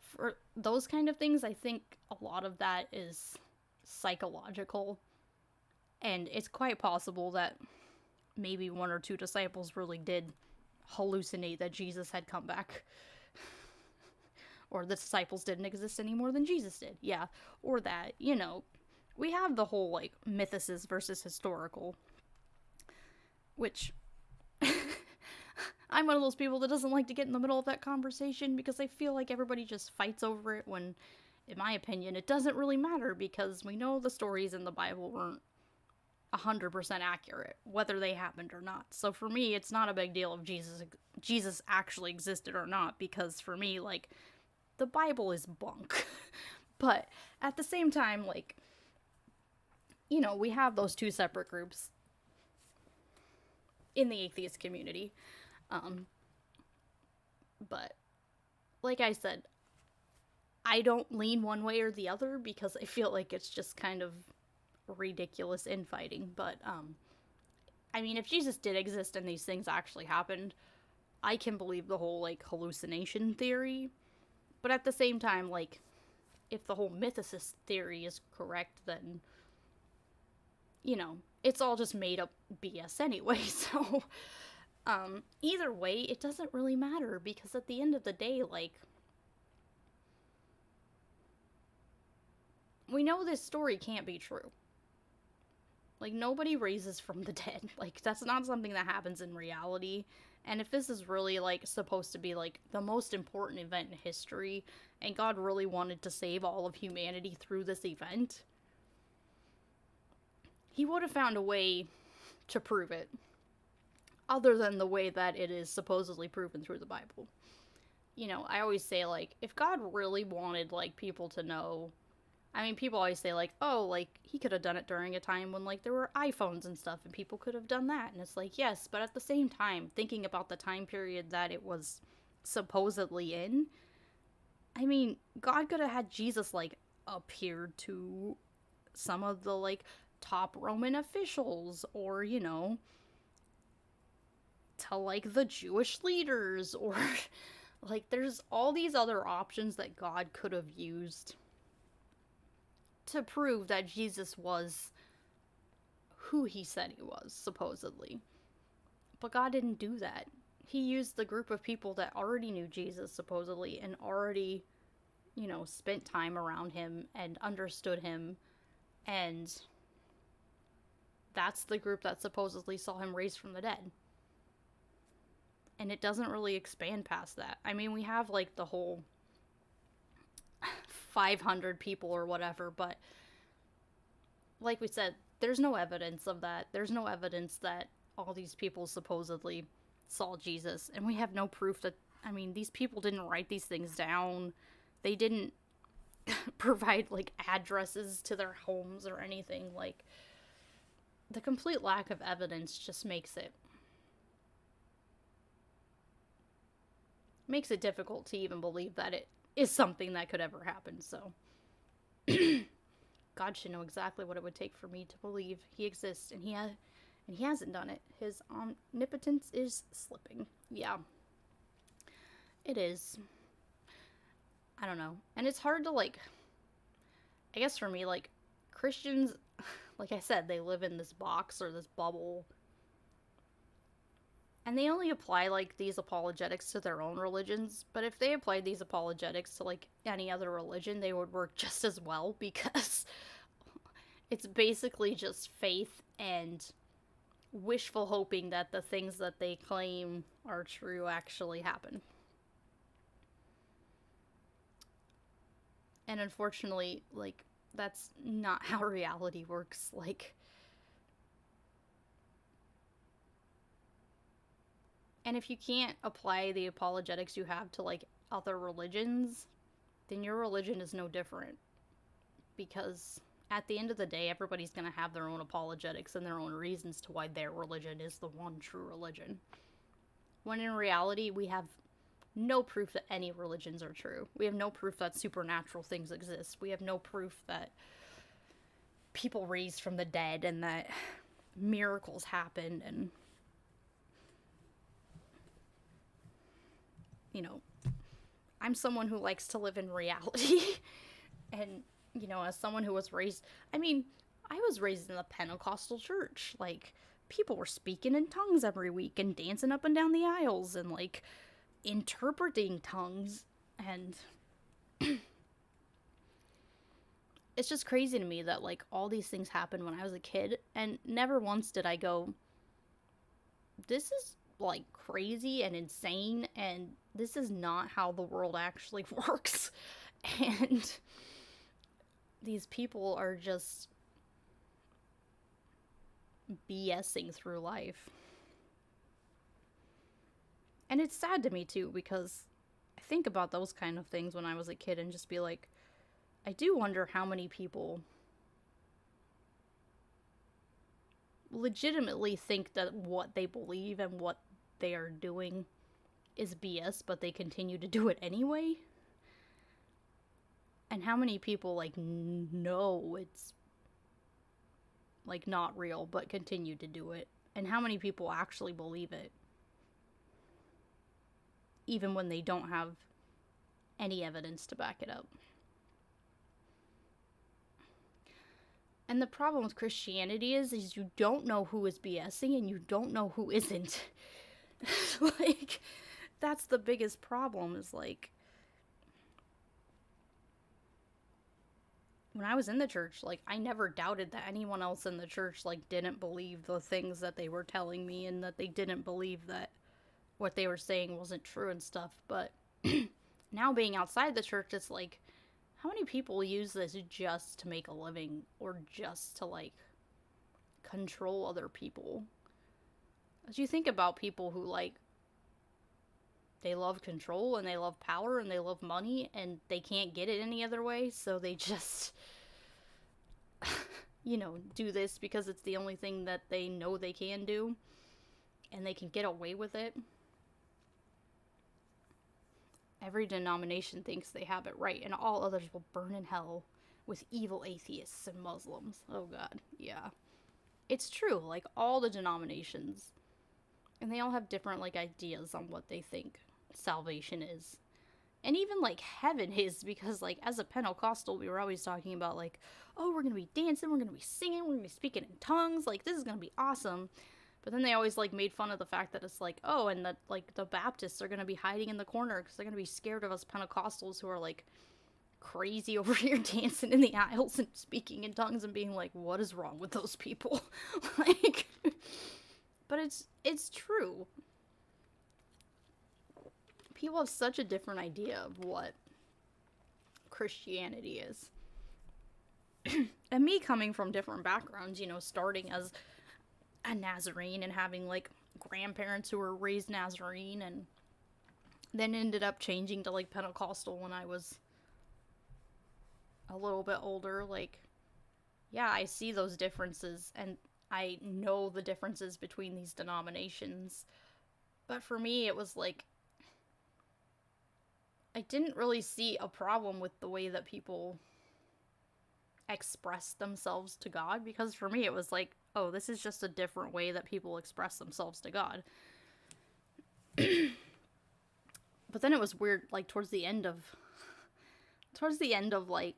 for those kind of things, I think a lot of that is psychological, and it's quite possible that maybe 1 or 2 disciples really did hallucinate that Jesus had come back, or the disciples didn't exist any more than Jesus did, yeah, or that, you know, we have the whole, like, mythicist versus historical, which I'm one of those people that doesn't like to get in the middle of that conversation because I feel like everybody just fights over it when, in my opinion, it doesn't really matter because we know the stories in the Bible weren't 100% accurate, whether they happened or not. So for me, it's not a big deal if Jesus actually existed or not, because for me, like, the Bible is bunk. But at the same time, like, you know, we have those 2 separate groups in the atheist community. But like I said, I don't lean one way or the other because I feel like it's just kind of ridiculous infighting. But, I mean, if Jesus did exist and these things actually happened, I can believe the whole, like, hallucination theory. But at the same time, like, if the whole mythicist theory is correct, then, you know, it's all just made up BS anyway, so either way, it doesn't really matter, because at the end of the day, like, we know this story can't be true. Like, nobody raises from the dead. Like, that's not something that happens in reality. And if this is really, like, supposed to be, like, the most important event in history, and God really wanted to save all of humanity through this event, he would have found a way to prove it. other than the way that it is supposedly proven through the Bible. You know, I always say, like, if God really wanted, like, people to know, I mean, people always say, like, oh, like, he could have done it during a time when, like, there were iPhones and stuff, and people could have done that, and it's like, yes, but at the same time, thinking about the time period that it was supposedly in, I mean, God could have had Jesus, like, appear to some of the, like, top Roman officials, or, you know, to, like, the Jewish leaders, or, like, there's all these other options that God could have used to prove that Jesus was who he said he was, supposedly. But God didn't do that. He used the group of people that already knew Jesus, supposedly, and already, you know, spent time around him and understood him, and that's the group that supposedly saw him raised from the dead. And it doesn't really expand past that. I mean, we have, like, the whole 500 people or whatever, but like we said, there's no evidence of that. There's no evidence that all these people supposedly saw Jesus, and we have no proof that, I mean, these people didn't write these things down. They didn't provide, like, addresses to their homes or anything. Like, the complete lack of evidence just makes it difficult to even believe that it is something that could ever happen. So God should know exactly what it would take for me to believe he exists, and he hasn't done it. His omnipotence is slipping. Yeah, it is. I don't know. And it's hard to, like, I guess for me, like, Christians, like I said, they live in this box or this bubble, and they only apply, like, these apologetics to their own religions. But if they applied these apologetics to, like, any other religion, they would work just as well, because it's basically just faith and wishful hoping that the things that they claim are true actually happen. And unfortunately, like, that's not how reality works. Like, and if you can't apply the apologetics you have to, like, other religions, then your religion is no different. Because at the end of the day, everybody's going to have their own apologetics and their own reasons to why their religion is the one true religion. When in reality, we have no proof that any religions are true. We have no proof that supernatural things exist. We have no proof that people raised from the dead and that miracles happen. And, you know, I'm someone who likes to live in reality. And, you know, as someone who was raised, I mean, I was raised in a Pentecostal church. Like, people were speaking in tongues every week and dancing up and down the aisles and, like, interpreting tongues. And it's just crazy to me that, like, all these things happened when I was a kid, and never once did I go, this is, like, crazy and insane, and this is not how the world actually works. And these people are just BSing through life. And it's sad to me, too, because I think about those kind of things when I was a kid and just be like, I do wonder how many people legitimately think that what they believe and what they are doing is BS, but they continue to do it anyway. And how many people, like, know it's, like, not real, but continue to do it. And how many people actually believe it, even when they don't have any evidence to back it up. And the problem with Christianity is you don't know who is BSing and you don't know who isn't. Like, that's the biggest problem, is, like, when I was in the church, like, I never doubted that anyone else in the church, like, didn't believe the things that they were telling me, and that they didn't believe that what they were saying wasn't true and stuff. But now being outside the church, it's like, how many people use this just to make a living, or just to, like, control other people? As you think about people who, like, they love control and they love power and they love money and they can't get it any other way, so they just, you know, do this because it's the only thing that they know they can do and they can get away with it. Every denomination thinks they have it right, and all others will burn in hell with evil atheists and Muslims. Oh god, yeah. It's true, like, all the denominations. And they all have different, like, ideas on what they think salvation is. And even, like, heaven is, because, like, as a Pentecostal, we were always talking about, like, oh, we're gonna be dancing, we're gonna be singing, we're gonna be speaking in tongues, like, this is gonna be awesome. But then they always, like, made fun of the fact that it's like, oh, and that, like, the Baptists are gonna be hiding in the corner because they're gonna be scared of us Pentecostals who are, like, crazy over here dancing in the aisles and speaking in tongues and being like, what is wrong with those people? Like, but it's true. People have such a different idea of what Christianity is. And me coming from different backgrounds, you know, starting as a Nazarene and having, like, grandparents who were raised Nazarene, and then ended up changing to, like, Pentecostal when I was a little bit older. Like, yeah, I see those differences, and I know the differences between these denominations. But for me, it was like, I didn't really see a problem with the way that people express themselves to God, because for me it was like, oh, this is just a different way that people express themselves to God. But then it was weird, like, towards the end of like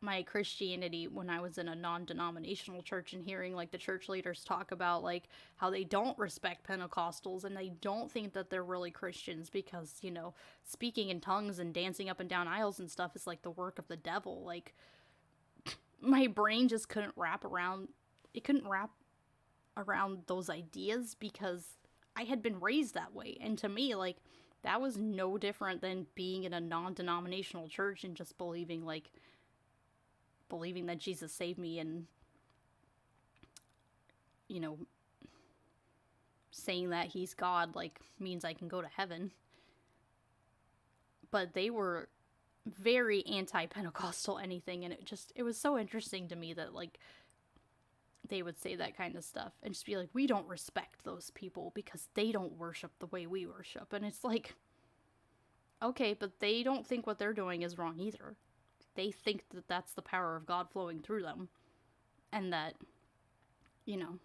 my Christianity, when I was in a non-denominational church, and hearing, like, the church leaders talk about, like, how they don't respect Pentecostals and they don't think that they're really Christians because, you know, speaking in tongues and dancing up and down aisles and stuff is, like, the work of the devil. Like, my brain just couldn't wrap around those ideas, because I had been raised that way. And to me, like, that was no different than being in a non-denominational church and just believing that Jesus saved me, and, you know, saying that he's God, like, means I can go to heaven. But they were very anti-Pentecostal anything, and it was so interesting to me that, like, they would say that kind of stuff and just be like, we don't respect those people because they don't worship the way we worship. And it's like, okay, but they don't think what they're doing is wrong either. They think that that's the power of God flowing through them, and that, you know,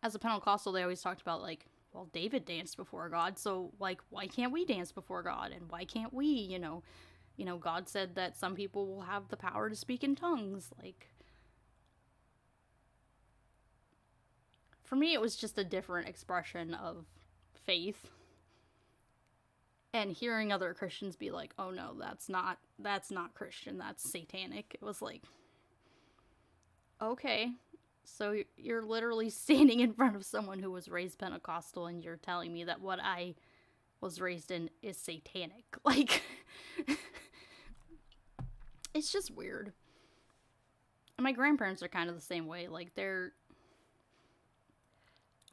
as a Pentecostal, they always talked about, like, well, David danced before God, so, like, why can't we dance before God? And why can't we, you know, God said that some people will have the power to speak in tongues. Like, for me, it was just a different expression of faith. And hearing other Christians be like, oh no, that's not Christian, that's satanic. It was like, okay, so you're literally standing in front of someone who was raised Pentecostal and you're telling me that what I was raised in is satanic. Like, it's just weird. And my grandparents are kind of the same way. Like,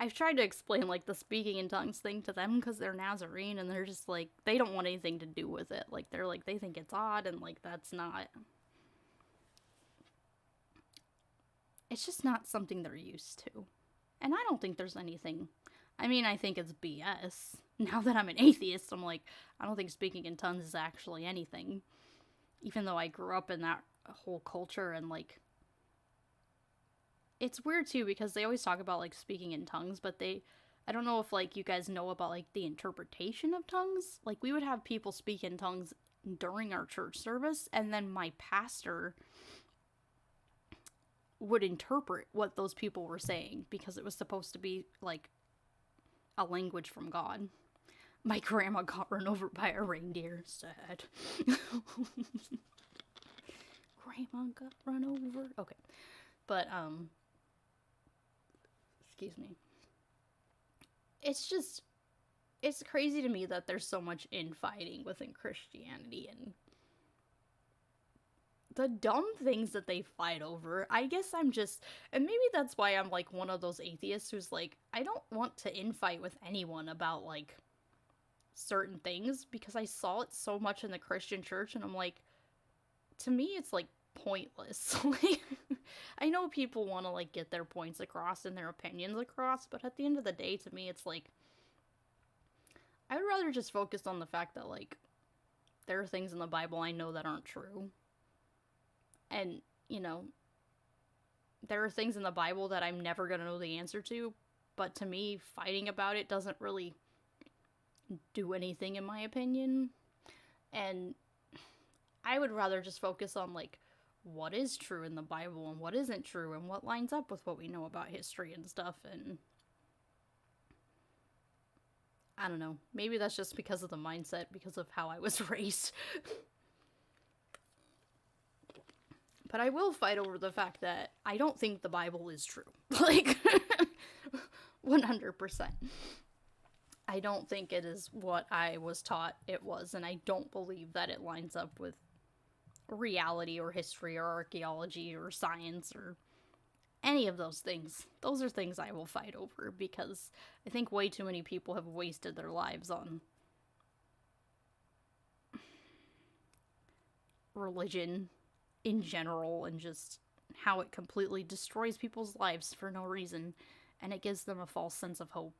I've tried to explain, like, the speaking in tongues thing to them because they're Nazarene, and they're just like, they don't want anything to do with it. Like, they're like, they think it's odd, and, like, that's not, it's just not something they're used to. And I don't think there's anything, I mean, I think it's BS. Now that I'm an atheist, I'm like, I don't think speaking in tongues is actually anything. Even though I grew up in that whole culture, and, like, it's weird too, because they always talk about, like, speaking in tongues, but I don't know if, like, you guys know about, like, the interpretation of tongues. Like, we would have people speak in tongues during our church service, and then my pastor would interpret what those people were saying, because it was supposed to be, like, a language from God. My grandma got run over by a reindeer. Sad. Grandma got run over. Okay. But, excuse me. It's crazy to me that there's so much infighting within Christianity, and the dumb things that they fight over. I guess I'm just, and maybe that's why I'm like one of those atheists who's like, I don't want to infight with anyone about like certain things, because I saw it so much in the Christian church, and I'm like, to me it's like pointless. Like, I know people want to like get their points across and their opinions across, but at the end of the day, to me it's like, I would rather just focus on the fact that like there are things in the Bible I know that aren't true. And, you know, there are things in the Bible that I'm never going to know the answer to, but to me, fighting about it doesn't really do anything, in my opinion. And I would rather just focus on, like, what is true in the Bible and what isn't true and what lines up with what we know about history and stuff. And I don't know. Maybe that's just because of the mindset, because of how I was raised. But I will fight over the fact that I don't think the Bible is true. Like, 100%. I don't think it is what I was taught it was, and I don't believe that it lines up with reality or history or archaeology or science or any of those things. Those are things I will fight over, because I think way too many people have wasted their lives on religion in general, and just how it completely destroys people's lives for no reason, and it gives them a false sense of hope,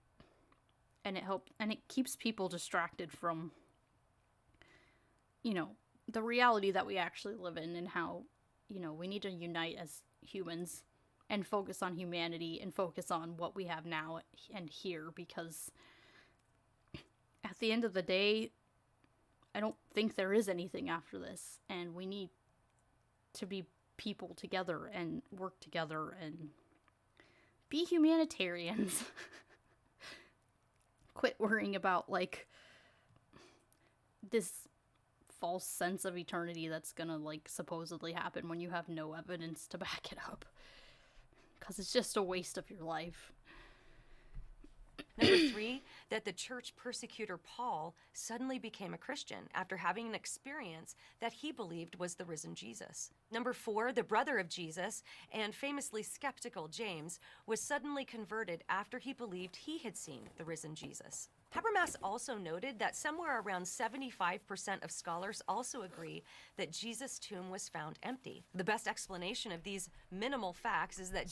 and it keeps people distracted from, you know, the reality that we actually live in, and how, you know, we need to unite as humans and focus on humanity and focus on what we have now and here, because at the end of the day, I don't think there is anything after this, and we need to be people together and work together and be humanitarians. Quit worrying about, like, this false sense of eternity that's gonna, like, supposedly happen when you have no evidence to back it up. Because it's just a waste of your life. Number 3, that the church persecutor Paul suddenly became a Christian after having an experience that he believed was the risen Jesus. Number 4, the brother of Jesus and famously skeptical James was suddenly converted after he believed he had seen the risen Jesus. Habermas also noted that somewhere around 75% of scholars also agree that Jesus' tomb was found empty. The best explanation of these minimal facts is that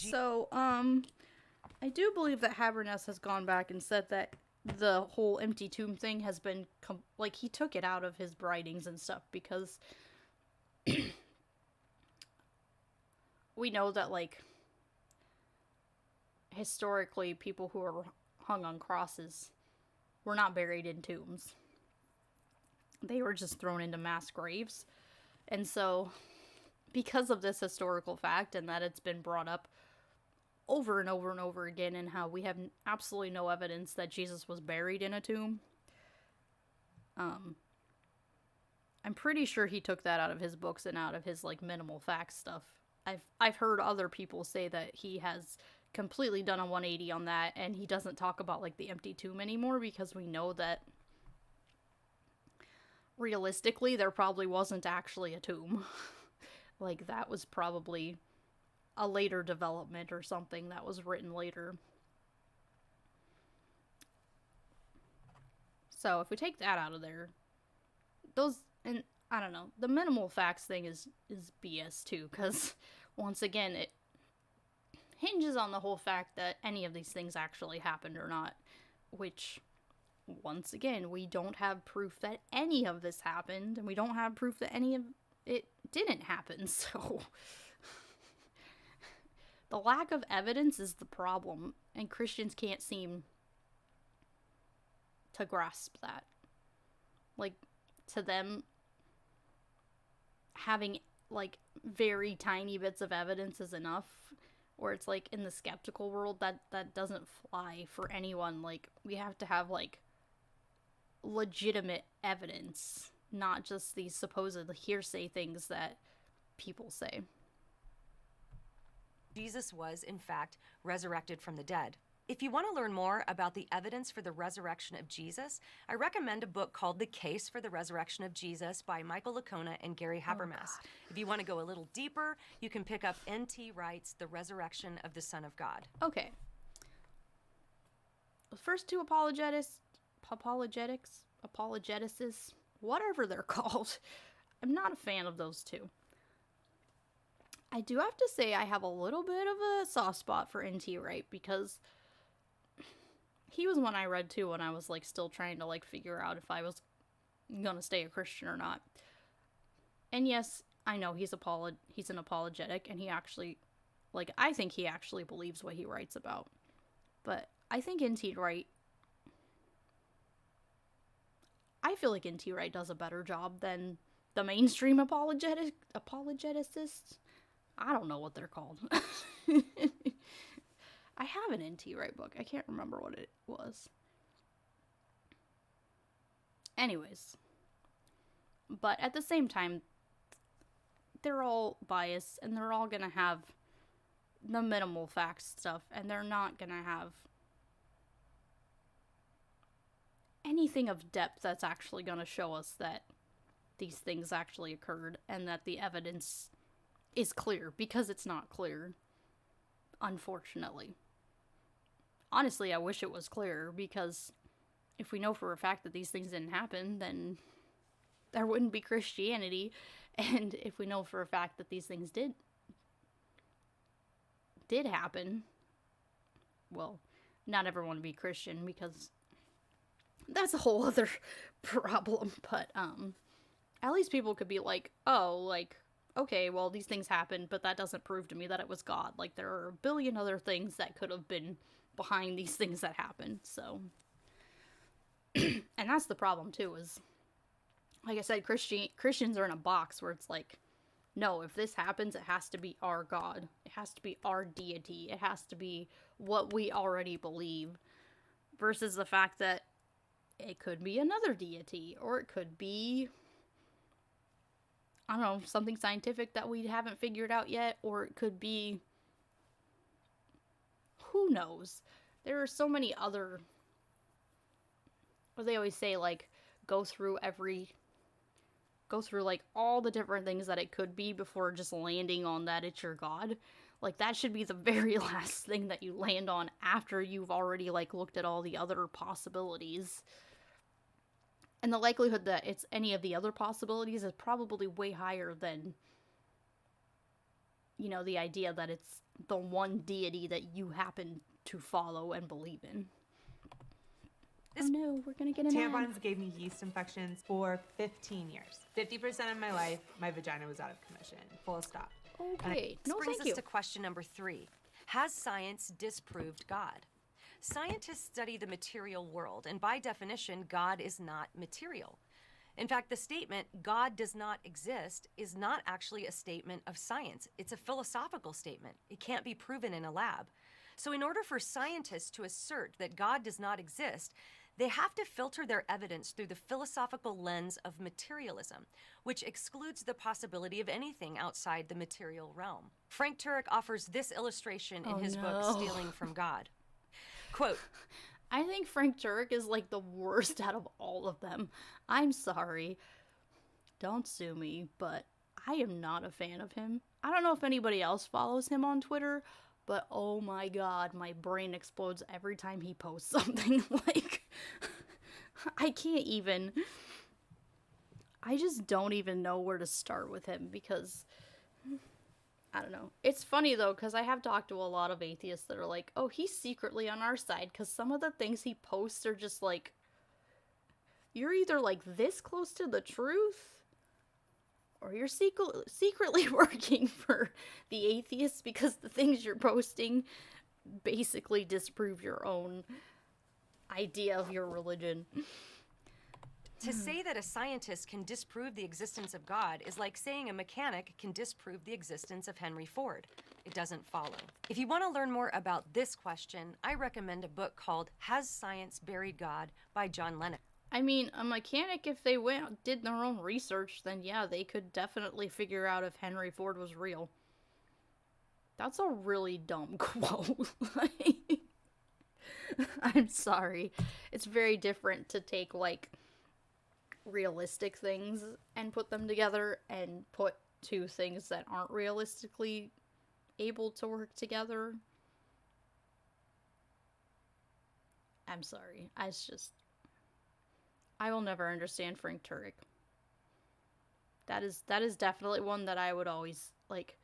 I do believe that Habermas has gone back and said that the whole empty tomb thing has been, like, he took it out of his writings and stuff, because we know that, like, historically, people who are hung on crosses were not buried in tombs. They were just thrown into mass graves. And so, because of this historical fact, and that it's been brought up over and over and over again, and how we have absolutely no evidence that Jesus was buried in a tomb, I'm pretty sure he took that out of his books and out of his, like, minimal facts stuff. I've heard other people say that he has completely done a 180 on that, and he doesn't talk about, like, the empty tomb anymore, because we know that realistically there probably wasn't actually a tomb. Like, that was probably a later development or something that was written later. So if we take that out of there, those, and I don't know, the minimal facts thing is BS too, because once again, it hinges on the whole fact that any of these things actually happened or not, which, once again, we don't have proof that any of this happened, and we don't have proof that any of it didn't happen, so the lack of evidence is the problem, and Christians can't seem to grasp that. Like, to them, having, like, very tiny bits of evidence is enough, or it's like, in the skeptical world, that doesn't fly for anyone. Like, we have to have, like, legitimate evidence, not just these supposed hearsay things that people say. Jesus was, in fact, resurrected from the dead. If you want to learn more about the evidence for the resurrection of Jesus, I recommend a book called The Case for the Resurrection of Jesus by Michael Licona and Gary Habermas. If you want to go a little deeper, you can pick up N.T. Wright's The Resurrection of the Son of God. Okay. The first two apologetics, whatever they're called, I'm not a fan of those two. I do have to say I have a little bit of a soft spot for N.T. Wright because he was one I read too when I was like still trying to like figure out if I was gonna stay a Christian or not. And yes, I know he's an apologetic, and he actually, like, I think he actually believes what he writes about. But I think N.T. Wright, I feel like N.T. Wright does a better job than the mainstream apologetists. I don't know what they're called. I have an N.T. Wright book. I can't remember what it was. Anyways. But at the same time, they're all biased, and they're all gonna have the minimal facts stuff, and they're not gonna have anything of depth that's actually gonna show us that these things actually occurred, and that the evidence is clear, because it's not clear, unfortunately. Honestly, I wish it was clearer, because if we know for a fact that these things didn't happen, then there wouldn't be Christianity. And if we know for a fact that these things did happen, well, not everyone would be Christian, because that's a whole other problem. But at least people could be like, oh, like, okay, well, these things happened, but that doesn't prove to me that it was God. Like, there are a billion other things that could have been behind these things that happened, so. And that's the problem, too, is, like I said, Christians are in a box where it's like, no, if this happens, it has to be our God. It has to be our deity. It has to be what we already believe, versus the fact that it could be another deity, or it could be, I don't know, something scientific that we haven't figured out yet, or it could be, who knows? There are so many other, what they always say, like, go through like all the different things that it could be before just landing on that it's your God. Like, that should be the very last thing that you land on after you've already, like, looked at all the other possibilities. And the likelihood that it's any of the other possibilities is probably way higher than, you know, the idea that it's the one deity that you happen to follow and believe in. Oh no, we're gonna get an ad. Tampons gave me yeast infections for 15 years. 50% of my life, my vagina was out of commission. Full stop. Okay, This no brings thank you. us to question number 3. Has science disproved God? Scientists study the material world, and by definition, God is not material. In fact, the statement, God does not exist, is not actually a statement of science. It's a philosophical statement. It can't be proven in a lab. So in order for scientists to assert that God does not exist, they have to filter their evidence through the philosophical lens of materialism, which excludes the possibility of anything outside the material realm. Frank Turek offers this illustration in his book, Stealing from God. Quote, I think Frank Turek is like the worst out of all of them. I'm sorry. Don't sue me, but I am not a fan of him. I don't know if anybody else follows him on Twitter, but oh my god, my brain explodes every time he posts something. Like, I can't even. I just don't even know where to start with him, because I don't know. It's funny though, because I have talked to a lot of atheists that are like, oh, he's secretly on our side, because some of the things he posts are just like, you're either like this close to the truth, or you're secretly working for the atheists, because the things you're posting basically disprove your own idea of your religion. to say that a scientist can disprove the existence of God is like saying a mechanic can disprove the existence of Henry Ford. It doesn't follow. If you want to learn more about this question, I recommend a book called Has Science Buried God by John Lennon. I mean, a mechanic, if they did their own research, then yeah, they could definitely figure out if Henry Ford was real. That's a really dumb quote. I'm sorry. It's very different to take, like, realistic things and put them together and put two things that aren't realistically able to work together. I'm sorry. I will never understand Frank Turek. That is definitely one that I would always, like,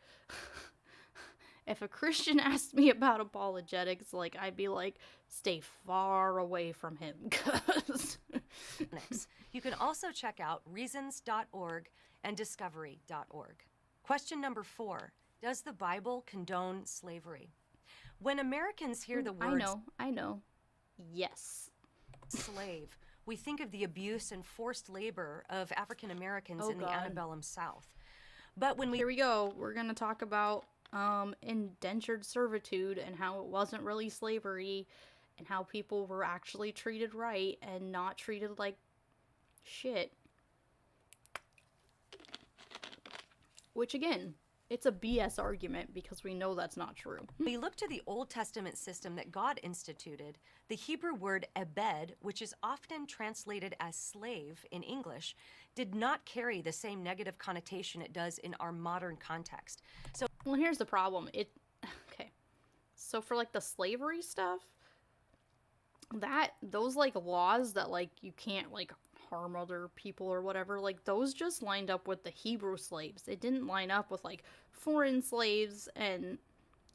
if a Christian asked me about apologetics, like, I'd be like, stay far away from him, because... You can also check out reasons.org and discovery.org. Question number 4. Does the Bible condone slavery? When Americans hear the words... I know. Yes. Slave, we think of the abuse and forced labor of African Americans in the antebellum South. But when Here we go. We're going to talk about indentured servitude and how it wasn't really slavery and how people were actually treated right and not treated like shit. Which, again, it's a BS argument because we know that's not true. we look to the Old Testament system that God instituted, the Hebrew word ebed, which is often translated as slave in English, did not carry the same negative connotation it does in our modern context. So, Well, here's the problem. Okay. So for, like, the slavery stuff, those, like, laws that, like, you can't, like, harm other people or whatever, like, those just lined up with the Hebrew slaves. It didn't line up with, like, foreign slaves and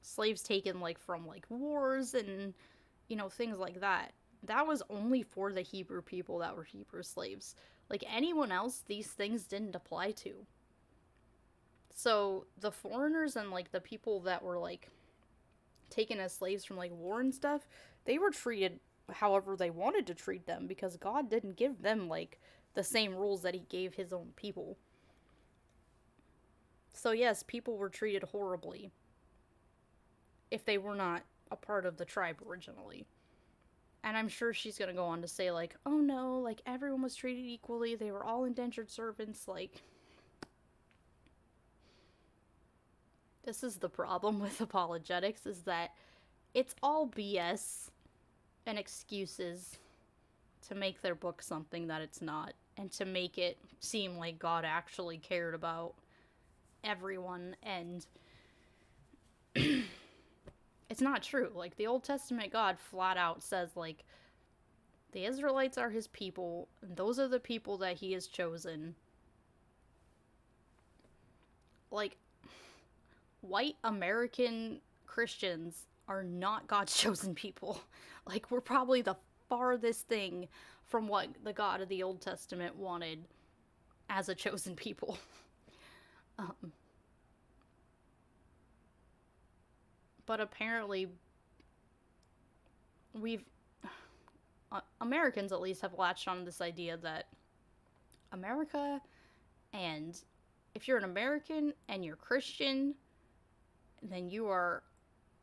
slaves taken, like, from, like, wars and, you know, things like that. That was only for the Hebrew people that were Hebrew slaves. Like, anyone else, these things didn't apply to. So, the foreigners and, like, the people that were, like, taken as slaves from, like, war and stuff, they were treated however they wanted to treat them because God didn't give them, like, the same rules that he gave his own people. So, yes, people were treated horribly if they were not a part of the tribe originally. And I'm sure she's gonna go on to say, like, oh no, like, everyone was treated equally, they were all indentured servants, like... This is the problem with apologetics, is that it's all BS and excuses to make their book something that it's not, and to make it seem like God actually cared about everyone, and it's not true. Like, the Old Testament God flat out says, like, the Israelites are his people, and those are the people that he has chosen. Like, white American Christians are not God's chosen people. Like, we're probably the farthest thing from what the God of the Old Testament wanted as a chosen people. But apparently, Americans at least have latched on to this idea that America, and if you're an American and you're Christian, then you are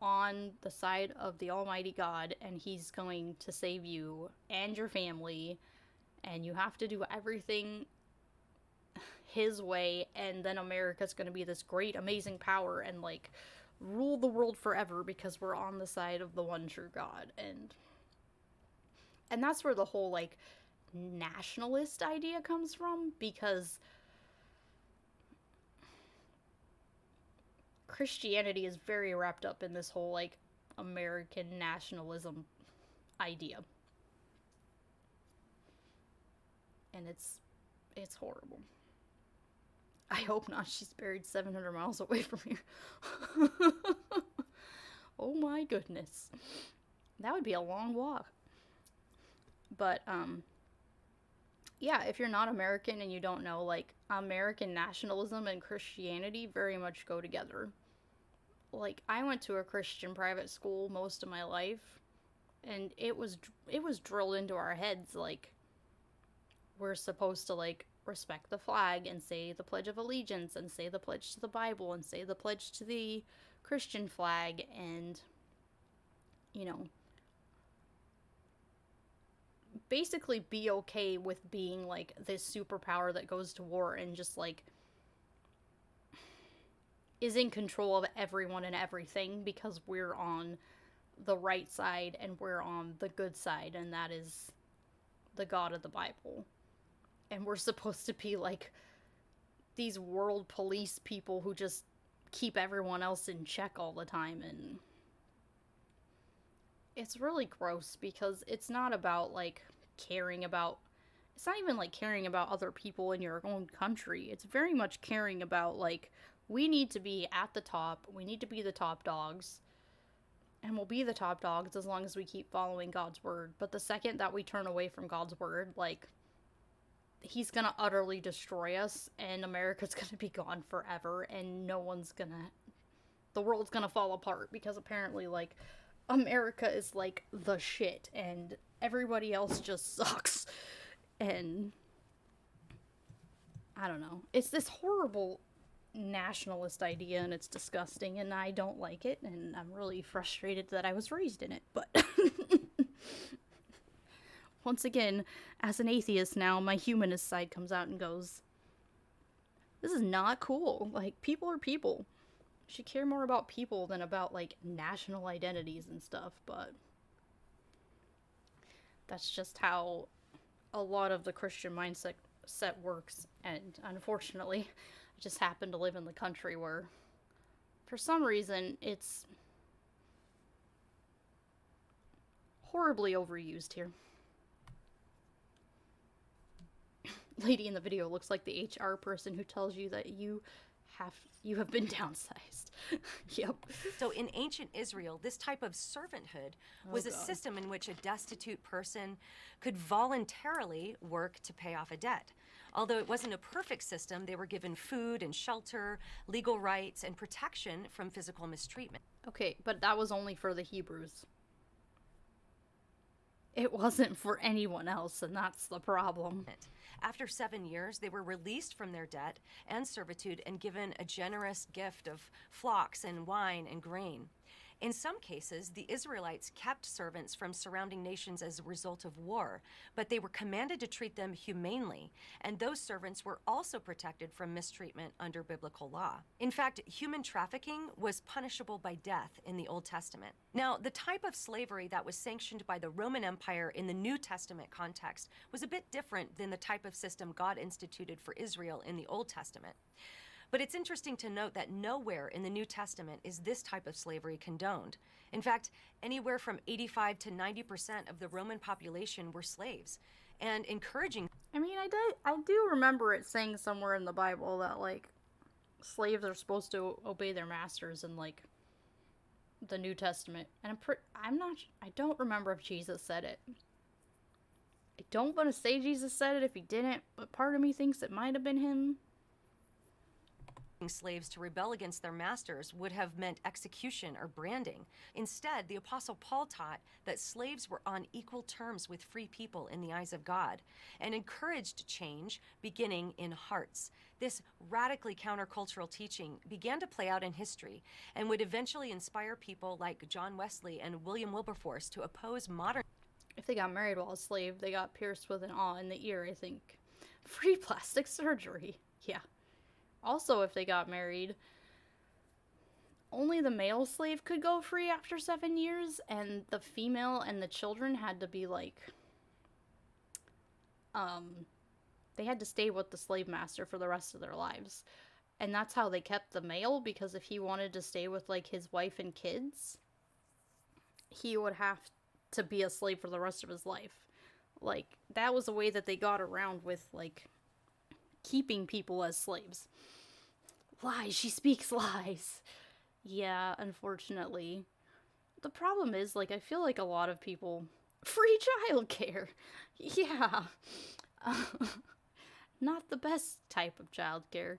on the side of the Almighty God, and he's going to save you and your family, and you have to do everything his way, and then America's going to be this great, amazing power and, like, rule the world forever because we're on the side of the one true God. And that's where the whole, like, nationalist idea comes from, because Christianity is very wrapped up in this whole, like, American nationalism idea. And it's horrible. I hope not. She's buried 700 miles away from here. Oh my goodness. That would be a long walk. But, yeah, if you're not American and you don't know, like, American nationalism and Christianity very much go together. Like, I went to a Christian private school most of my life, and it was drilled into our heads, like, we're supposed to, like, respect the flag and say the Pledge of Allegiance and say the pledge to the Bible and say the pledge to the Christian flag, and, you know, basically be okay with being, like, this superpower that goes to war and just, like, is in control of everyone and everything because we're on the right side and we're on the good side, and that is the God of the Bible. And we're supposed to be like these world police people who just keep everyone else in check all the time. And it's really gross because it's not about like caring about, it's not even like caring about other people in your own country. It's very much caring about like, we need to be at the top, we need to be the top dogs, and we'll be the top dogs as long as we keep following God's word. But the second that we turn away from God's word, like, he's gonna utterly destroy us, and America's gonna be gone forever, and the world's gonna fall apart, because apparently, like, America is, like, the shit, and everybody else just sucks. And I don't know. It's this horrible nationalist idea, and it's disgusting, and I don't like it, and I'm really frustrated that I was raised in it. But once again, as an atheist now, my humanist side comes out and goes, this is not cool. Like, people are people. You should care more about people than about, like, national identities and stuff. But that's just how a lot of the Christian mindset works. And unfortunately, I just happen to live in the country where, for some reason, it's horribly overused here. Lady in the video looks like the HR person who tells you that you have been downsized. Yep. So in ancient Israel, this type of servanthood was a system in which a destitute person could voluntarily work to pay off a debt. Although it wasn't a perfect system, they were given food and shelter, legal rights, and protection from physical mistreatment. Okay, but that was only for the Hebrews. It wasn't for anyone else, and that's the problem. After 7 years, they were released from their debt and servitude and given a generous gift of flocks and wine and grain. In some cases, the Israelites kept servants from surrounding nations as a result of war, but they were commanded to treat them humanely, and those servants were also protected from mistreatment under biblical law. In fact, human trafficking was punishable by death in the Old Testament. Now, the type of slavery that was sanctioned by the Roman Empire in the New Testament context was a bit different than the type of system God instituted for Israel in the Old Testament. But it's interesting to note that nowhere in the New Testament is this type of slavery condoned. In fact, anywhere from 85 to 90% of the Roman population were slaves, and encouraging. I mean, I do remember it saying somewhere in the Bible that, like, slaves are supposed to obey their masters in, like, the New Testament. And I don't remember if Jesus said it. I don't want to say Jesus said it if he didn't, but part of me thinks it might have been him. Slaves to rebel against their masters would have meant execution or branding. Instead, the Apostle Paul taught that slaves were on equal terms with free people in the eyes of God, and encouraged change beginning in hearts. This radically countercultural teaching began to play out in history and would eventually inspire people like John Wesley and William Wilberforce to oppose modern. If they got married while a slave, they got pierced with an awl in the ear, I think. Free plastic surgery. Yeah. Also, if they got married, only the male slave could go free after 7 years, and the female and the children had to be, like, they had to stay with the slave master for the rest of their lives. And that's how they kept the male, because if he wanted to stay with, like, his wife and kids, he would have to be a slave for the rest of his life. Like, that was a way that they got around with, like, keeping people as slaves. Lies, she speaks lies. Yeah, unfortunately. The problem is, like, I feel like a lot of people... Free childcare! Yeah. Not the best type of childcare.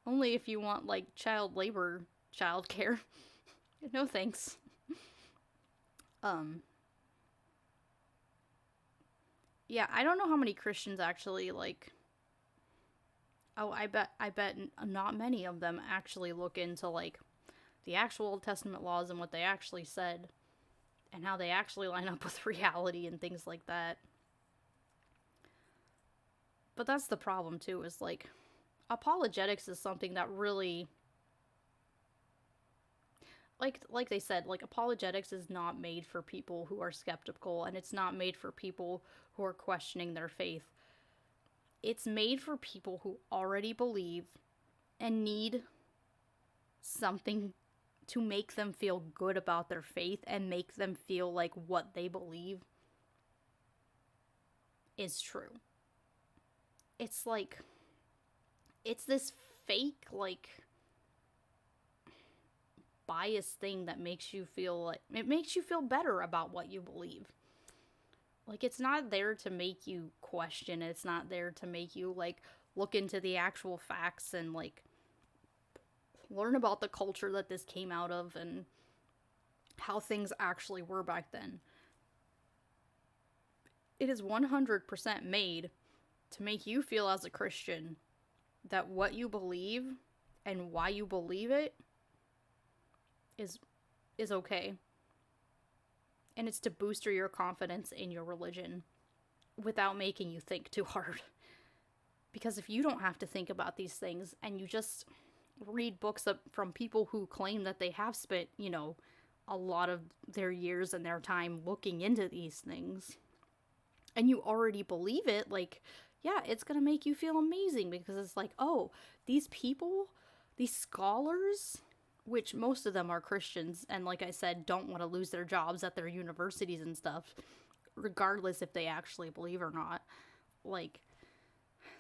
Only if you want, like, child labor childcare. No thanks. Yeah, I don't know how many Christians actually, like... Oh, I bet not many of them actually look into, like, the actual Old Testament laws and what they actually said, and how they actually line up with reality and things like that. But that's the problem, too, is, like, apologetics is something that really... like they said, like, apologetics is not made for people who are skeptical, and it's not made for people who are questioning their faith. It's made for people who already believe and need something to make them feel good about their faith and make them feel like what they believe is true. It's like, it's this fake, like, bias thing that makes you feel like, it makes you feel better about what you believe. Like, it's not there to make you question. It's not there to make you, like, look into the actual facts and, like, learn about the culture that this came out of and how things actually were back then. It is 100% made to make you feel as a Christian that what you believe and why you believe it is okay. And it's to boost your confidence in your religion without making you think too hard. Because if you don't have to think about these things and you just read books from people who claim that they have spent, you know, a lot of their years and their time looking into these things, and you already believe it, like, yeah, it's gonna make you feel amazing, because it's like, oh, these people, these scholars, which most of them are Christians, and like I said, don't want to lose their jobs at their universities and stuff, regardless if they actually believe or not. Like,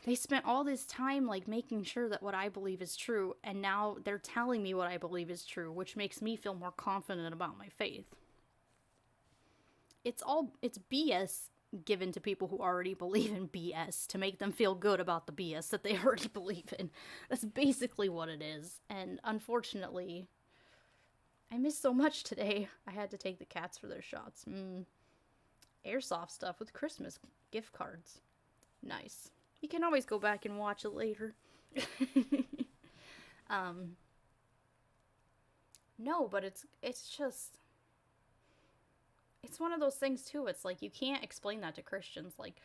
they spent all this time, like, making sure that what I believe is true, and now they're telling me what I believe is true, which makes me feel more confident about my faith. It's BS given to people who already believe in BS to make them feel good about the BS that they already believe in. That's basically what it is. And unfortunately, I missed so much today. I had to take the cats for their shots. Airsoft stuff with Christmas gift cards. Nice. You can always go back and watch it later. No, but it's just, it's one of those things too. It's like, you can't explain that to Christians. Like,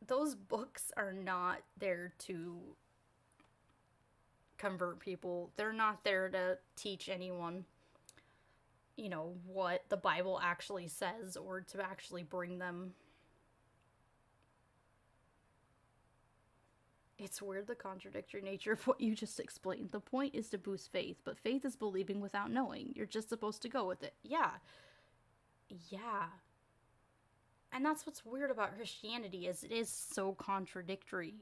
those books are not there to convert people. They're not there to teach anyone, you know, what the Bible actually says, or to actually bring them. It's weird, the contradictory nature of what you just explained. The point is to boost faith, but faith is believing without knowing. You're just supposed to go with it. Yeah. And that's what's weird about Christianity, is it is so contradictory.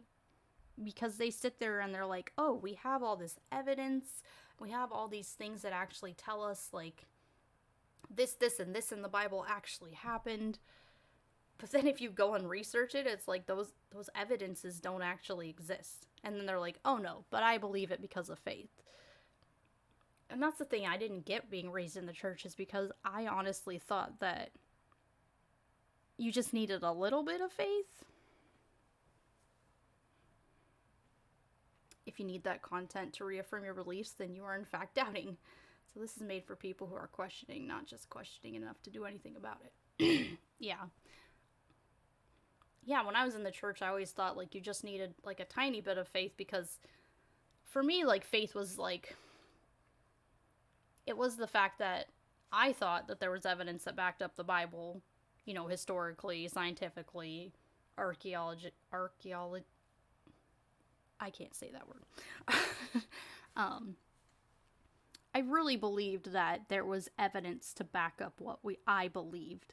Because they sit there and they're like, oh, we have all this evidence. We have all these things that actually tell us, like, this, and this in the Bible actually happened. But then if you go and research it, it's like those evidences don't actually exist. And then they're like, oh no, but I believe it because of faith. And that's the thing I didn't get being raised in the church, is because I honestly thought that you just needed a little bit of faith. If you need that content to reaffirm your beliefs, then you are in fact doubting. So this is made for people who are questioning, not just questioning enough to do anything about it. Yeah, when I was in the church, I always thought, like, you just needed, like, a tiny bit of faith, because for me, like, faith was, like, it was the fact that I thought that there was evidence that backed up the Bible, you know, historically, scientifically, archaeology, I can't say that word. I really believed that there was evidence to back up what I believed,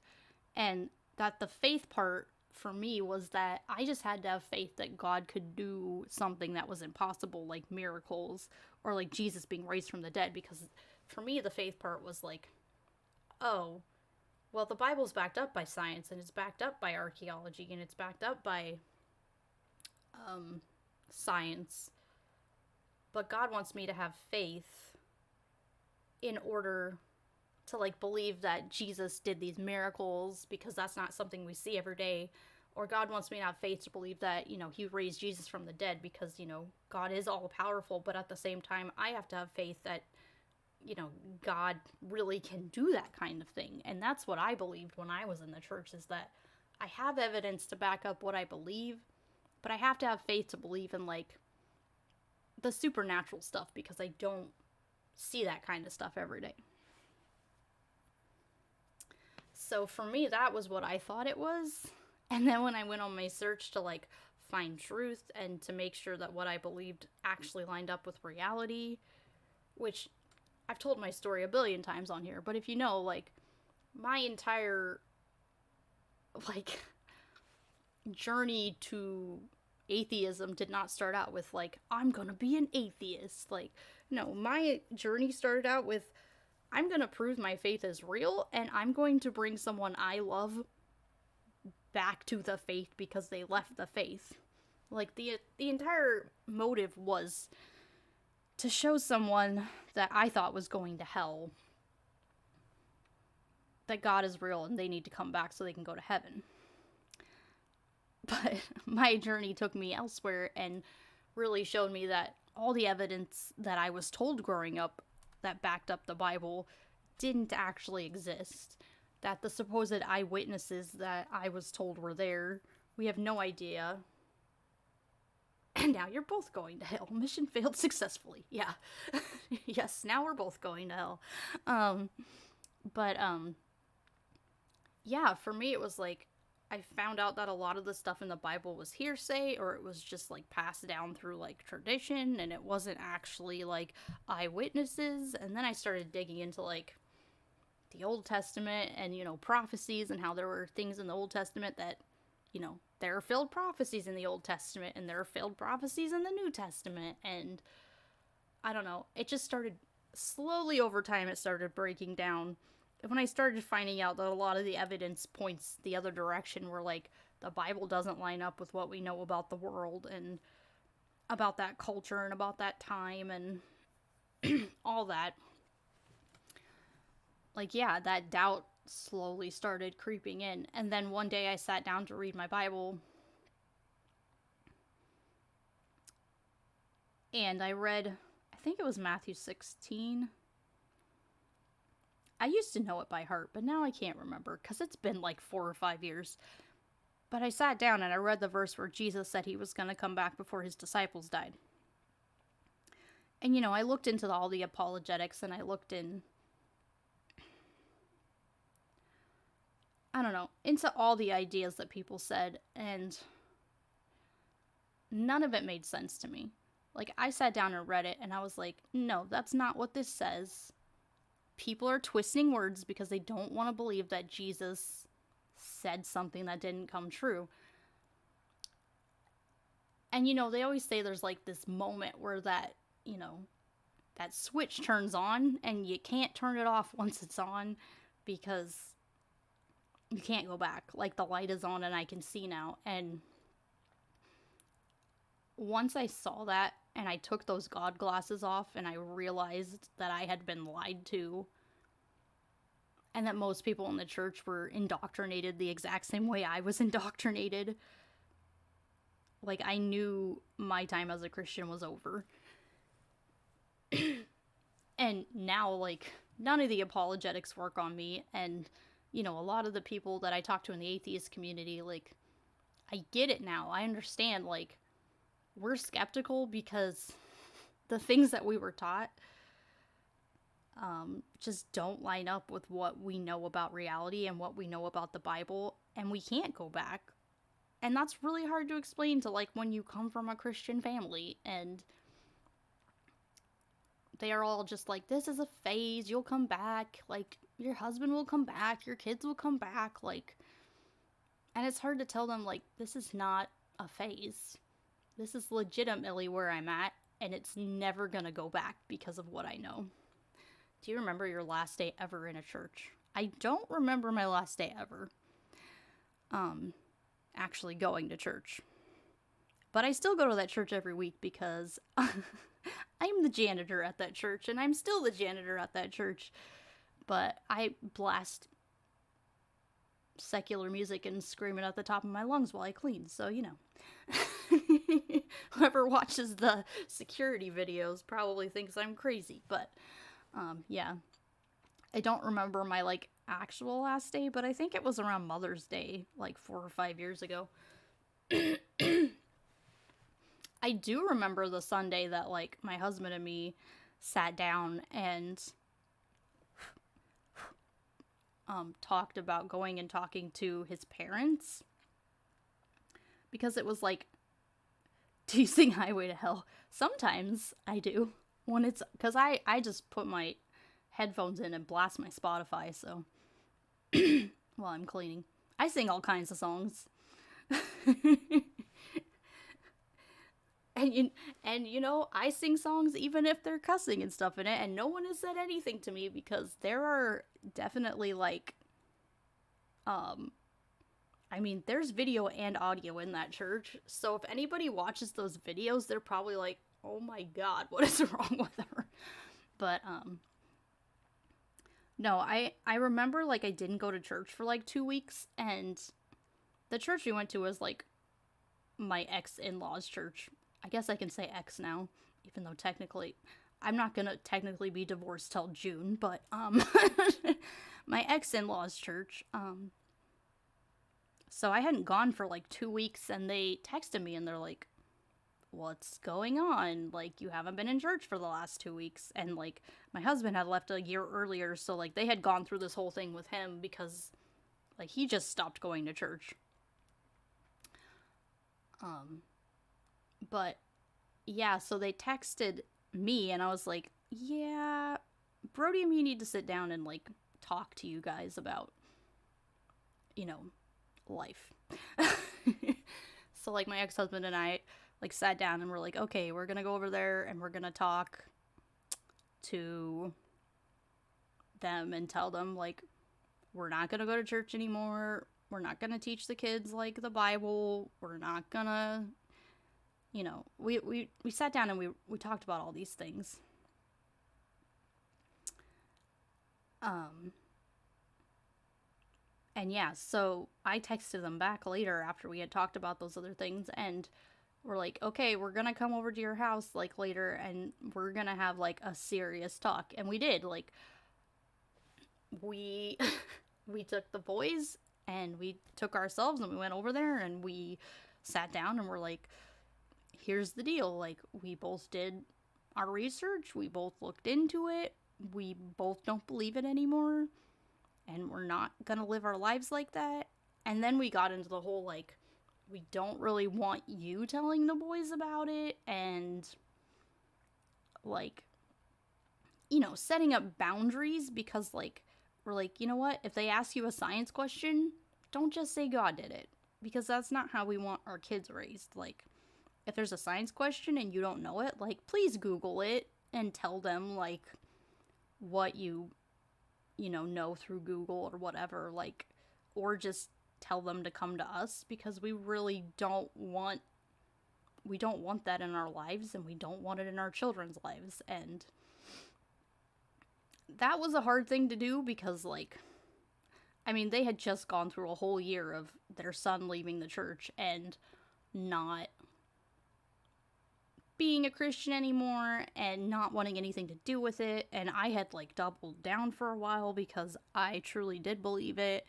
and that the faith part for me was that I just had to have faith that God could do something that was impossible, like miracles, or like Jesus being raised from the dead. Because for me, the faith part was like, oh, well, the Bible's backed up by science, and it's backed up by archaeology, and it's backed up by science, but God wants me to have faith in order to, like, believe that Jesus did these miracles, because that's not something we see every day. Or God wants me to have faith to believe that, you know, he raised Jesus from the dead, because, you know, God is all powerful. But at the same time, I have to have faith that, you know, God really can do that kind of thing. And that's what I believed when I was in the church, is that I have evidence to back up what I believe, but I have to have faith to believe in, like, the supernatural stuff, because I don't see that kind of stuff every day. So for me, that was what I thought it was. And then when I went on my search to like find truth and to make sure that what I believed actually lined up with reality, which I've told my story a billion times on here, but if you know, like, my entire like journey to atheism did not start out with like, I'm gonna be an atheist. Like, no, my journey started out with, I'm gonna prove my faith is real, and I'm going to bring someone I love back to the faith because they left the faith. Like, the entire motive was to show someone that I thought was going to hell that God is real and they need to come back so they can go to heaven. But my journey took me elsewhere and really showed me that all the evidence that I was told growing up that backed up the Bible didn't actually exist. That the supposed eyewitnesses that I was told were there, we have no idea. And now you're both going to hell. Mission failed successfully. Yeah. Yes, now we're both going to hell. Yeah, for me it was like, I found out that a lot of the stuff in the Bible was hearsay, or it was just like passed down through like tradition, and it wasn't actually like eyewitnesses. And then I started digging into like the Old Testament and, you know, prophecies, and how there were things in the Old Testament that, you know, there are failed prophecies in the Old Testament, and there are failed prophecies in the New Testament. And I don't know, it just started slowly over time, it started breaking down. When I started finding out that a lot of the evidence points the other direction, where like the Bible doesn't line up with what we know about the world and about that culture and about that time and all that. Like, yeah, that doubt slowly started creeping in. And then one day I sat down to read my Bible, and I read, I think it was Matthew 16. I used to know it by heart, but now I can't remember because it's been like 4 or 5 years. But I sat down and I read the verse where Jesus said he was going to come back before his disciples died. And, you know, I looked into all the apologetics, and I looked in, I don't know, into all the ideas that people said, and none of it made sense to me. Like, I sat down and read it, and I was like, no, that's not what this says. People are twisting words because they don't want to believe that Jesus said something that didn't come true. And, you know, they always say there's like this moment where that, you know, that switch turns on, and you can't turn it off once it's on because you can't go back. Like, the light is on and I can see now. And once I saw that, and I took those God glasses off, and I realized that I had been lied to, and that most people in the church were indoctrinated the exact same way I was indoctrinated, like, I knew my time as a Christian was over. And now, like, none of the apologetics work on me, and, you know, a lot of the people that I talk to in the atheist community, like, I get it now. I understand, like, we're skeptical because the things that we were taught just don't line up with what we know about reality and what we know about the Bible, and we can't go back. And that's really hard to explain to, like, when you come from a Christian family, and they are all just like, this is a phase, you'll come back, like, your husband will come back, your kids will come back, like, and it's hard to tell them, like, this is not a phase. This is legitimately where I'm at, and it's never gonna go back because of what I know. Do you remember your last day ever in a church? I don't remember my last day ever. Actually going to church. But I still go to that church every week because I'm the janitor at that church, and I'm still the janitor at that church. But I blast secular music and scream it at the top of my lungs while I clean, so, you know. Whoever watches the security videos probably thinks I'm crazy, but, yeah. I don't remember my, like, actual last day, but I think it was around Mother's Day, like, 4 or 5 years ago. I do remember the Sunday that, like, my husband and me sat down and talked about going and talking to his parents, because it was like, do you sing Highway to Hell? Sometimes I do, when it's, because I just put my headphones in and blast my Spotify, so while I'm cleaning. I sing all kinds of songs. And you know, I sing songs even if they're cussing and stuff in it, and no one has said anything to me, because there are definitely, like, I mean, there's video and audio in that church, so if anybody watches those videos, they're probably like, oh my god, what is wrong with her? But, no, I remember, like, I didn't go to church for, like, 2 weeks, and the church we went to was, like, my ex-in-law's church. I guess I can say ex now, even though technically, I'm not gonna technically be divorced till June, but, my ex-in-law's church, so I hadn't gone for, like, 2 weeks, and they texted me, and they're like, what's going on? Like, you haven't been in church for the last 2 weeks. And, like, my husband had left a year earlier, so, like, they had gone through this whole thing with him because, like, he just stopped going to church. But, yeah, so they texted me, and I was like, yeah, Brody and me need to sit down and, like, talk to you guys about, you know, life. So, like, my ex-husband and I, like, sat down and we're like, okay, we're gonna go over there and we're gonna talk to them and tell them, like, we're not gonna go to church anymore. We're not gonna teach the kids, like, the Bible. We're not gonna, you know, we sat down and we talked about all these things. And yeah, so I texted them back later after we had talked about those other things, and we're like, okay, we're gonna come over to your house, like, later, and we're gonna have, like, a serious talk. And we did, like, we took the boys, and we took ourselves, and we went over there, and we sat down, and we're like, here's the deal, like, we both did our research, we both looked into it, we both don't believe it anymore, and we're not gonna live our lives like that. And then we got into the whole, like, we don't really want you telling the boys about it, and, like, you know, setting up boundaries, because, like, we're like, you know what, if they ask you a science question, don't just say God did it, because that's not how we want our kids raised. Like, if there's a science question and you don't know it, like, please Google it and tell them, like, what you know through Google or whatever, like, or just tell them to come to us, because we really don't want that in our lives, and we don't want it in our children's lives. And that was a hard thing to do, because, like, I mean, they had just gone through a whole year of their son leaving the church and not being a Christian anymore and not wanting anything to do with it, and I had, like, doubled down for a while because I truly did believe it,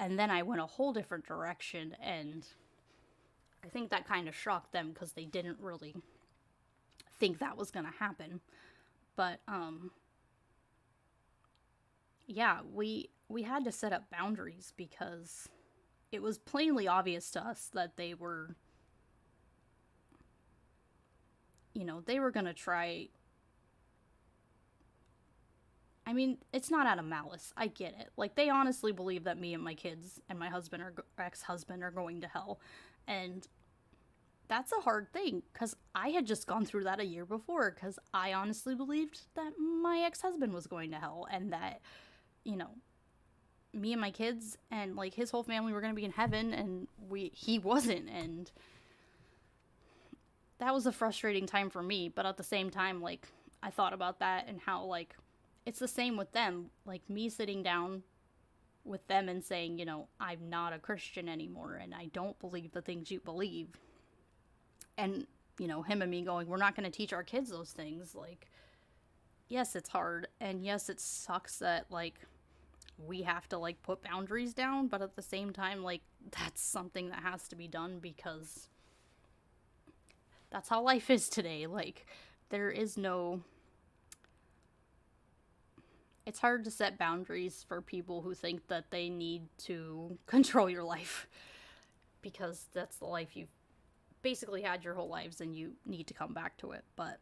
and then I went a whole different direction, and I think that kind of shocked them, because they didn't really think that was gonna happen. But, yeah, we had to set up boundaries, because it was plainly obvious to us that they were, you know, they were gonna try. I mean, it's not out of malice. I get it. Like, they honestly believe that me and my kids and my husband or ex-husband are going to hell. And that's a hard thing, because I had just gone through that a year before, because I honestly believed that my ex-husband was going to hell, and that, you know, me and my kids and, like, his whole family were going to be in heaven, and he wasn't. And that was a frustrating time for me, but at the same time, like, I thought about that and how, like, it's the same with them. Like, me sitting down with them and saying, you know, I'm not a Christian anymore, and I don't believe the things you believe. And, you know, him and me going, we're not going to teach our kids those things. Like, yes, it's hard, and yes, it sucks that, like, we have to, like, put boundaries down, but at the same time, like, that's something that has to be done, because that's how life is today. Like, there is no it's hard to set boundaries for people who think that they need to control your life, because that's the life you've basically had your whole lives and you need to come back to it. But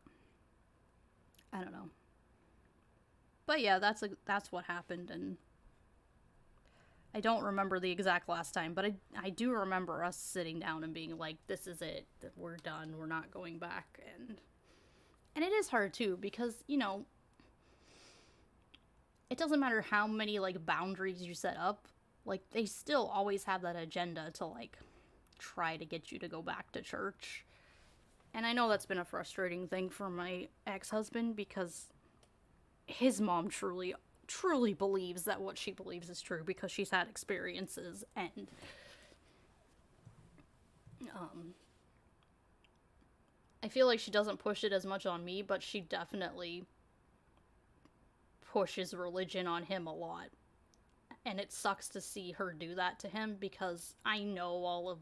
I don't know. But yeah, that's what happened, and I don't remember the exact last time, but I do remember us sitting down and being like, this is it, we're done, we're not going back. And it is hard too, because, you know, it doesn't matter how many, like, boundaries you set up, like, they still always have that agenda to, like, try to get you to go back to church. And I know that's been a frustrating thing for my ex-husband, because his mom truly believes that what she believes is true, because she's had experiences, and I feel like she doesn't push it as much on me, but she definitely pushes religion on him a lot. And it sucks to see her do that to him, because I know all of,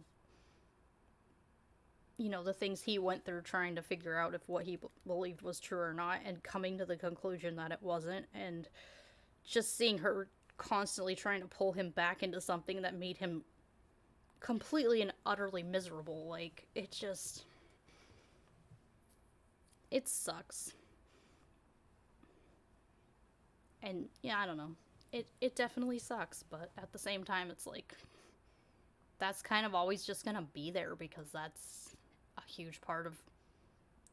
you know, the things he went through trying to figure out if what he believed was true or not, and coming to the conclusion that it wasn't, and just seeing her constantly trying to pull him back into something that made him completely and utterly miserable. Like, it sucks. And yeah, I don't know. It definitely sucks, but at the same time, it's like, that's kind of always just gonna be there, because that's a huge part of,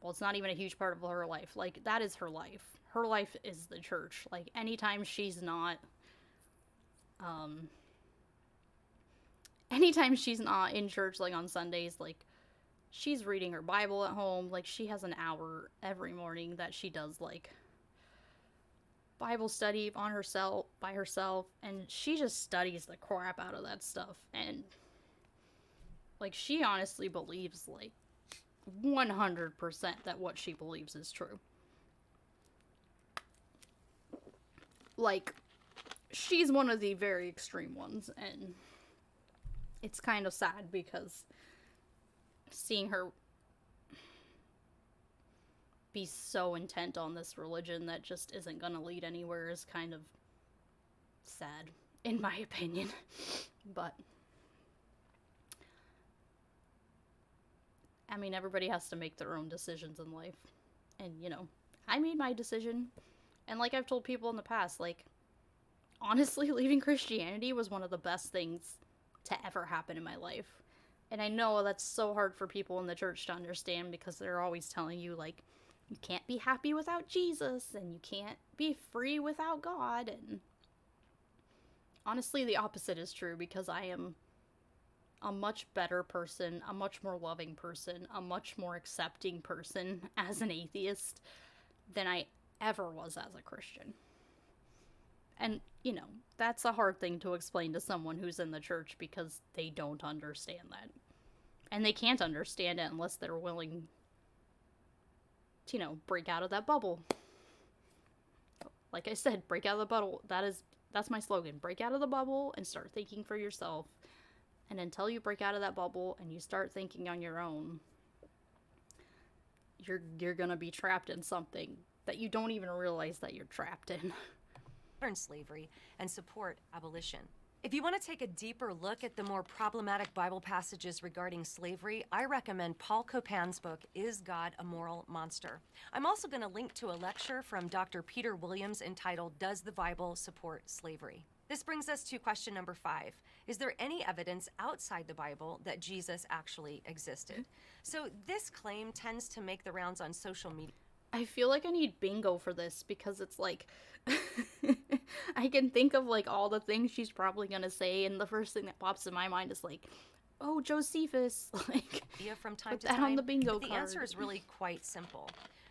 well, it's not even a huge part of her life. Like, that is her life. Her life is the church. Like, anytime she's not in church, like on Sundays, like, she's reading her Bible at home. Like, she has an hour every morning that she does, like, Bible study by herself, and she just studies the crap out of that stuff. And, like, she honestly believes, like, 100% that what she believes is true. Like, she's one of the very extreme ones, and it's kind of sad, because seeing her be so intent on this religion that just isn't gonna lead anywhere is kind of sad, in my opinion. But I mean, everybody has to make their own decisions in life. And, you know, I made my decision. And like I've told people in the past, like, honestly, leaving Christianity was one of the best things to ever happen in my life. And I know that's so hard for people in the church to understand, because they're always telling you, like, you can't be happy without Jesus, and you can't be free without God. And honestly, the opposite is true, because I am a much better person, a much more loving person, a much more accepting person as an atheist than I ever was as a Christian. And, you know, that's a hard thing to explain to someone who's in the church, because they don't understand that. And they can't understand it unless they're willing to, you know, break out of that bubble. Like I said, break out of the bubble. That's my slogan. Break out of the bubble and start thinking for yourself. And until you break out of that bubble and you start thinking on your own, you're gonna be trapped in something that you don't even realize that you're trapped in. Modern slavery and support abolition. If you want to take a deeper look at the more problematic Bible passages regarding slavery, I recommend Paul Copan's book, Is God a Moral Monster? I'm also going to link to a lecture from Dr. Peter Williams entitled, Does the Bible Support Slavery? This brings us to question number 5. Is there any evidence outside the Bible that Jesus actually existed? So this claim tends to make the rounds on social media. I feel like I need bingo for this, because it's like, I can think of, like, all the things she's probably gonna say, and the first thing that pops in my mind is like, oh, Josephus, like, from time put to that time. on the bingo The card. answer is really quite simple.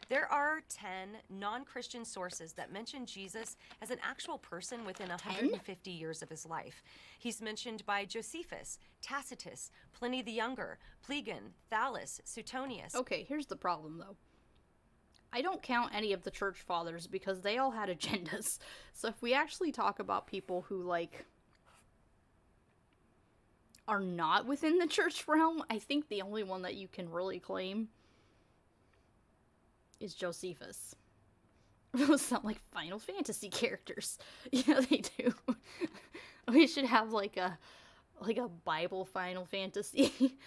There are 10 non-Christian sources that mention Jesus as an actual person within 150 years of his life. He's mentioned by Josephus, Tacitus, Pliny the Younger, Plegon, Thales, Suetonius. Okay, here's the problem, though. I don't count any of the church fathers, because they all had agendas. So if we actually talk about people who, like, are not within the church realm, I think the only one that you can really claim is Josephus. Those sound like Final Fantasy characters. Yeah, they do. We should have like a Bible Final Fantasy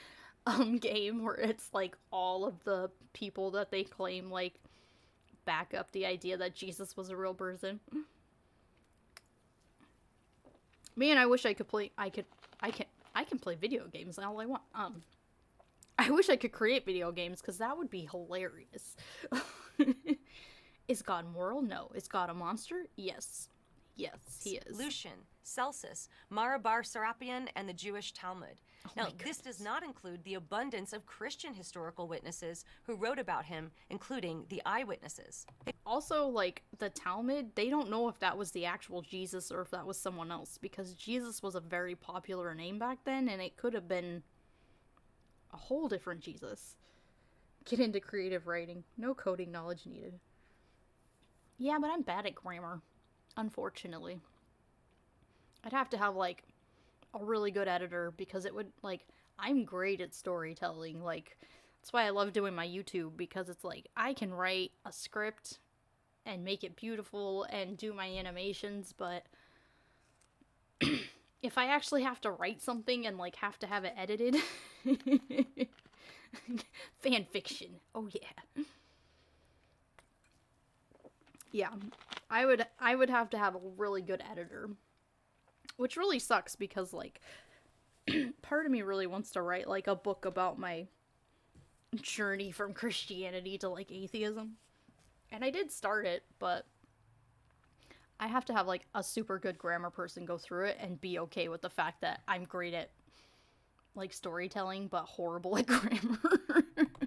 game where it's like all of the people that they claim like back up the idea that Jesus was a real person. Man, I wish I could play. I can play video games all I want. I wish I could create video games because that would be hilarious. Is God moral? No. Is God a monster? Yes. Yes, he is. Lucian, Celsus, Marabar Serapion, and the Jewish Talmud. Now, this does not include the abundance of Christian historical witnesses who wrote about him, including the eyewitnesses. Also, like, the Talmud, they don't know if that was the actual Jesus or if that was someone else, because Jesus was a very popular name back then, and it could have been a whole different Jesus. Get into creative writing. No coding knowledge needed. Yeah, but I'm bad at grammar, unfortunately. I'd have to have, like, a really good editor, because it would, like, I'm great at storytelling. Like, that's why I love doing my YouTube, because it's like, I can write a script and make it beautiful and do my animations, but if I actually have to write something and, like, have to have it edited, fan fiction. Oh, yeah. Yeah, I would have to have a really good editor, which really sucks because, like, part of me really wants to write, like, a book about my journey from Christianity to, like, atheism, and I did start it, but I have to have, like, a super good grammar person go through it and be okay with the fact that I'm great at, like, storytelling, but horrible at grammar.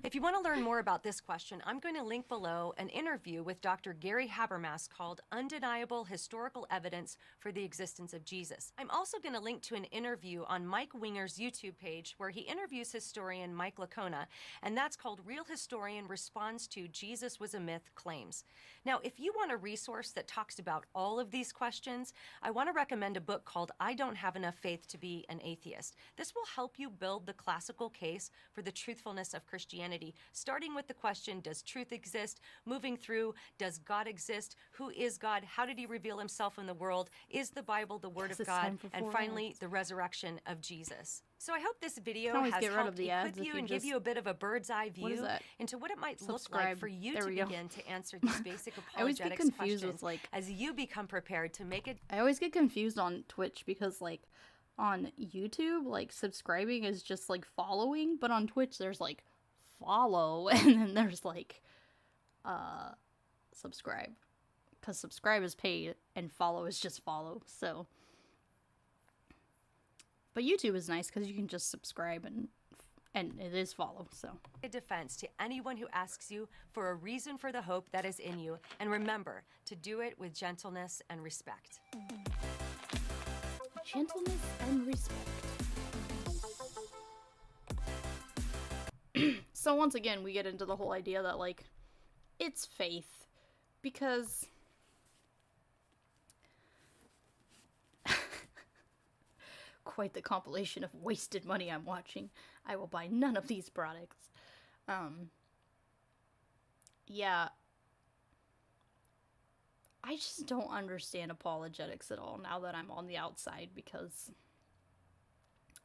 If you want to learn more about this question, I'm going to link below an interview with Dr. Gary Habermas called Undeniable Historical Evidence for the Existence of Jesus. I'm also going to link to an interview on Mike Winger's YouTube page where he interviews historian Mike Lacona, and that's called Real Historian Responds to Jesus Was a Myth Claims. Now, if you want a resource that talks about all of these questions, I want to recommend a book called I Don't Have Enough Faith to Be an Atheist. This will help you build the classical case for the truthfulness of Christianity, starting with the question, does truth exist? Moving through, does God exist? Who is God? How did he reveal himself in the world? Is the Bible the Word of God? And finally, the resurrection of Jesus. So I hope this video has helped equip you and give you a bit of a bird's eye view into what it might look like for you to begin to answer these basic apologetics questions as you become prepared to make it. I always get confused on Twitch because, like, on YouTube, like, subscribing is just, like, following, but on Twitch there's, like, follow, and then there's, like, subscribe. Because subscribe is paid, and follow is just follow, so. But YouTube is nice because you can just subscribe and it is follow, so. A defense to anyone who asks you for a reason for the hope that is in you, and remember to do it with gentleness and respect. Gentleness and respect. So once again, we get into the whole idea that, like, it's faith, because quite the compilation of wasted money I'm watching. I will buy none of these products. Yeah. I just don't understand apologetics at all now that I'm on the outside, because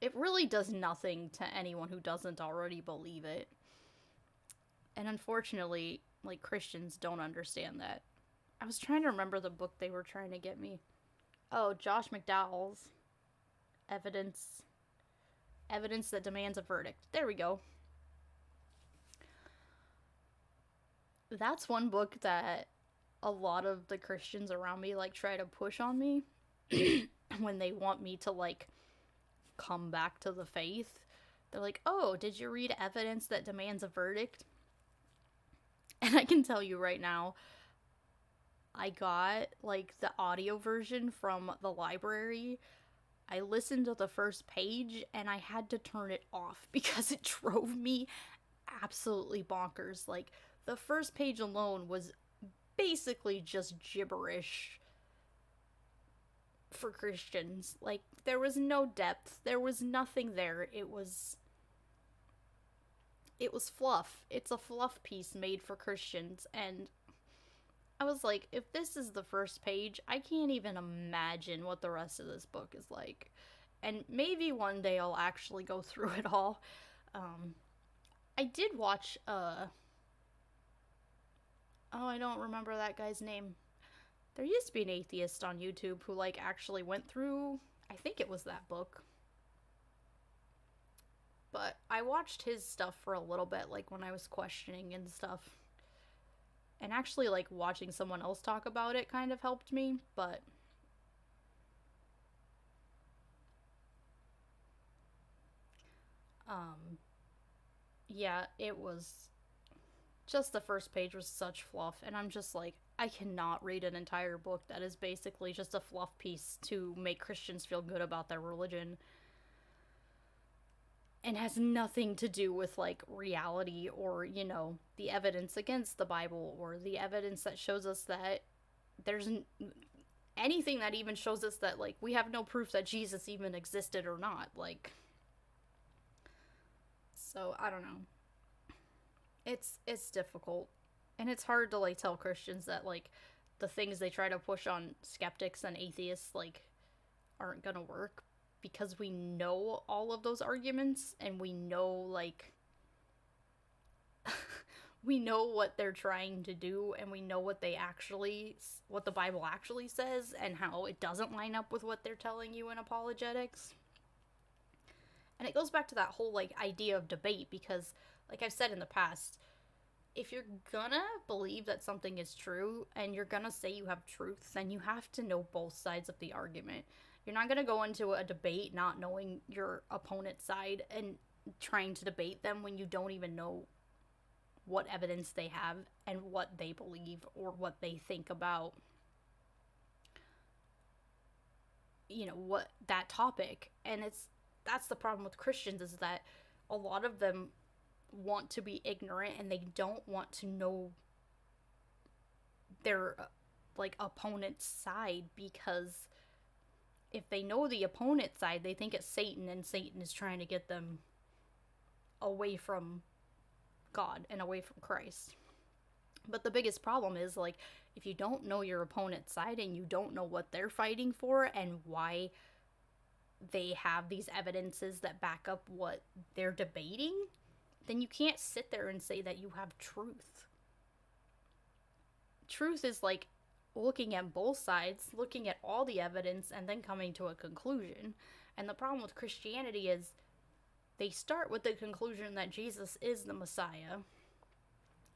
it really does nothing to anyone who doesn't already believe it. And unfortunately, like, Christians don't understand that. I was trying to remember the book they were trying to get me. Oh, Josh McDowell's Evidence That Demands a Verdict. There we go. That's one book that a lot of the Christians around me, like, try to push on me when they want me to, like, come back to the faith. They're like, oh, did you read Evidence That Demands a Verdict? And I can tell you right now, I got, like, the audio version from the library. I listened to the first page and I had to turn it off because it drove me absolutely bonkers. Like, the first page alone was basically just gibberish for Christians. Like, there was no depth. There was nothing there. It was fluff. It's a fluff piece made for Christians, and I was like, if this is the first page, I can't even imagine what the rest of this book is like. And maybe one day I'll actually go through it all. I did watch, oh, I don't remember that guy's name. There used to be an atheist on YouTube who, like, actually went through, I think it was that book. But I watched his stuff for a little bit, like, when I was questioning and stuff. And actually, like, watching someone else talk about it kind of helped me, but... yeah, it was... just the first page was such fluff, and I'm just like, I cannot read an entire book that is basically just a fluff piece to make Christians feel good about their religion. And has nothing to do with, like, reality or, you know, the evidence against the Bible or the evidence that shows us that there's anything that even shows us that, like, we have no proof that Jesus even existed or not. Like, so, I don't know. It's difficult. And it's hard to, like, tell Christians that, like, the things they try to push on skeptics and atheists, like, aren't gonna work. Because we know all of those arguments, and we know, like, we know what they're trying to do, and we know what the Bible actually says, and how it doesn't line up with what they're telling you in apologetics. And it goes back to that whole, like, idea of debate, because, like I've said in the past, if you're gonna believe that something is true, and you're gonna say you have truth, then you have to know both sides of the argument. You're not going to go into a debate not knowing your opponent's side and trying to debate them when you don't even know what evidence they have and what they believe or what they think about, you know, what that topic. And that's the problem with Christians, is that a lot of them want to be ignorant and they don't want to know their, like, opponent's side, because if they know the opponent's side, they think it's Satan, and Satan is trying to get them away from God and away from Christ. But the biggest problem is, like, if you don't know your opponent's side and you don't know what they're fighting for and why they have these evidences that back up what they're debating, then you can't sit there and say that you have truth. Truth is, like, looking at both sides, looking at all the evidence, and then coming to a conclusion. And the problem with Christianity is they start with the conclusion that Jesus is the Messiah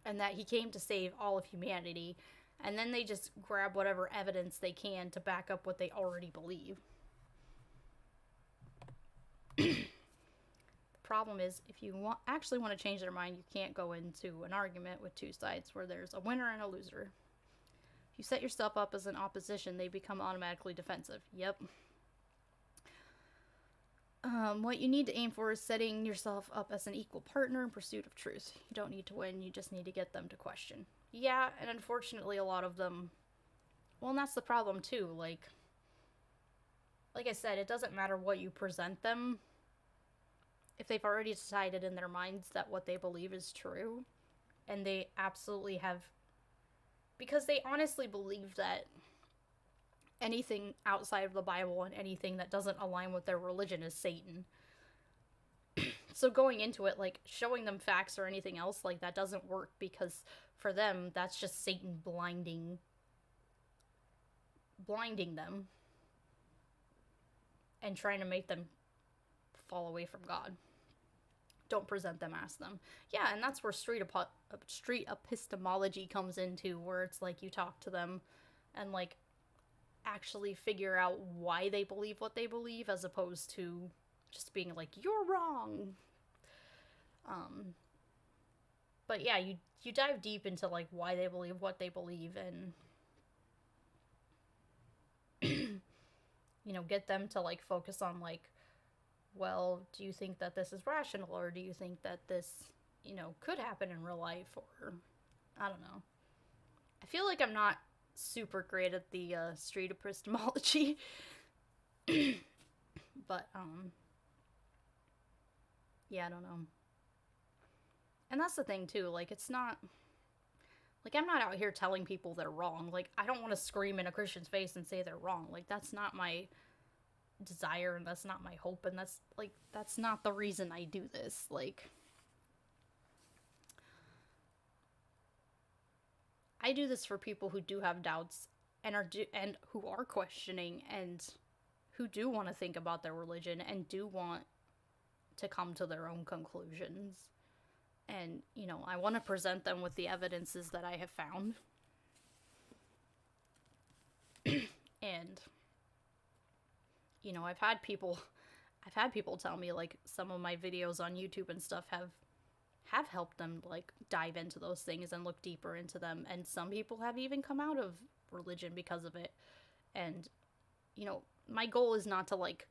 and that he came to save all of humanity, and then they just grab whatever evidence they can to back up what they already believe. The problem is, if you actually want to change their mind, you can't go into an argument with two sides where there's a winner and a loser. You set yourself up as an opposition, they become automatically defensive. Yep. What you need to aim for is setting yourself up as an equal partner in pursuit of truth. You don't need to win, you just need to get them to question. Yeah, and unfortunately a lot of them... well, and that's the problem too. Like I said, it doesn't matter what you present them. If they've already decided in their minds that what they believe is true, and they absolutely have... because they honestly believe that anything outside of the Bible and anything that doesn't align with their religion is Satan. So going into it, like, showing them facts or anything else, like, that doesn't work, because for them, that's just Satan blinding them and trying to make them fall away from God. Don't present them, ask them. Yeah, and that's where street epistemology comes into, where it's like you talk to them and, like, actually figure out why they believe what they believe, as opposed to just being like, you're wrong. But yeah, you dive deep into, like, why they believe what they believe, and you know, get them to, like, focus on, like, well, do you think that this is rational, or do you think that this, you know, could happen in real life, or I don't know. I feel like I'm not super great at the street epistemology, but yeah, I don't know. And that's the thing too, like, it's not, Like, I'm not out here telling people they're wrong. Like, I don't want to scream in a Christian's face and say they're wrong. Like, that's not my desire, and that's not my hope, and that's not the reason I do this. Like, I do this for people who do have doubts and who are questioning and who do want to think about their religion and do want to come to their own conclusions. And, you know, I want to present them with the evidences that I have found. And, you know, I've had people tell me, like, some of my videos on YouTube and stuff have helped them, like, dive into those things and look deeper into them. And some people have even come out of religion because of it. And, you know, my goal is not to, like,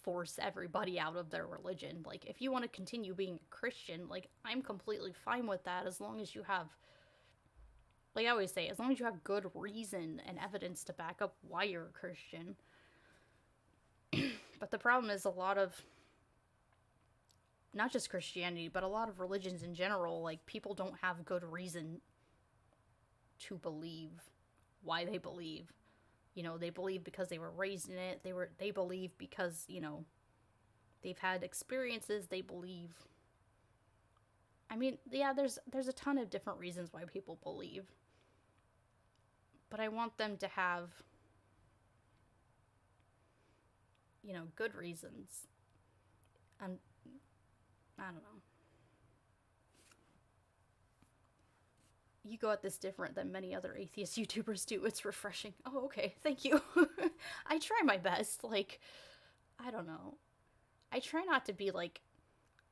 force everybody out of their religion. Like, if you want to continue being a Christian, like, I'm completely fine with that, as long as you have, like I always say, as long as you have good reason and evidence to back up why you're a Christian. But the problem is, a lot of, not just Christianity, but a lot of religions in general, like, people don't have good reason to believe why they believe. You know, they believe because they were raised in it. They believe because, you know, they've had experiences. They believe. I mean, yeah, there's a ton of different reasons why people believe. But I want them to have, you know, good reasons. And I don't know. You go at this different than many other atheist YouTubers do. It's refreshing. Oh, okay. Thank you. I try my best. Like, I don't know. I try not to be like,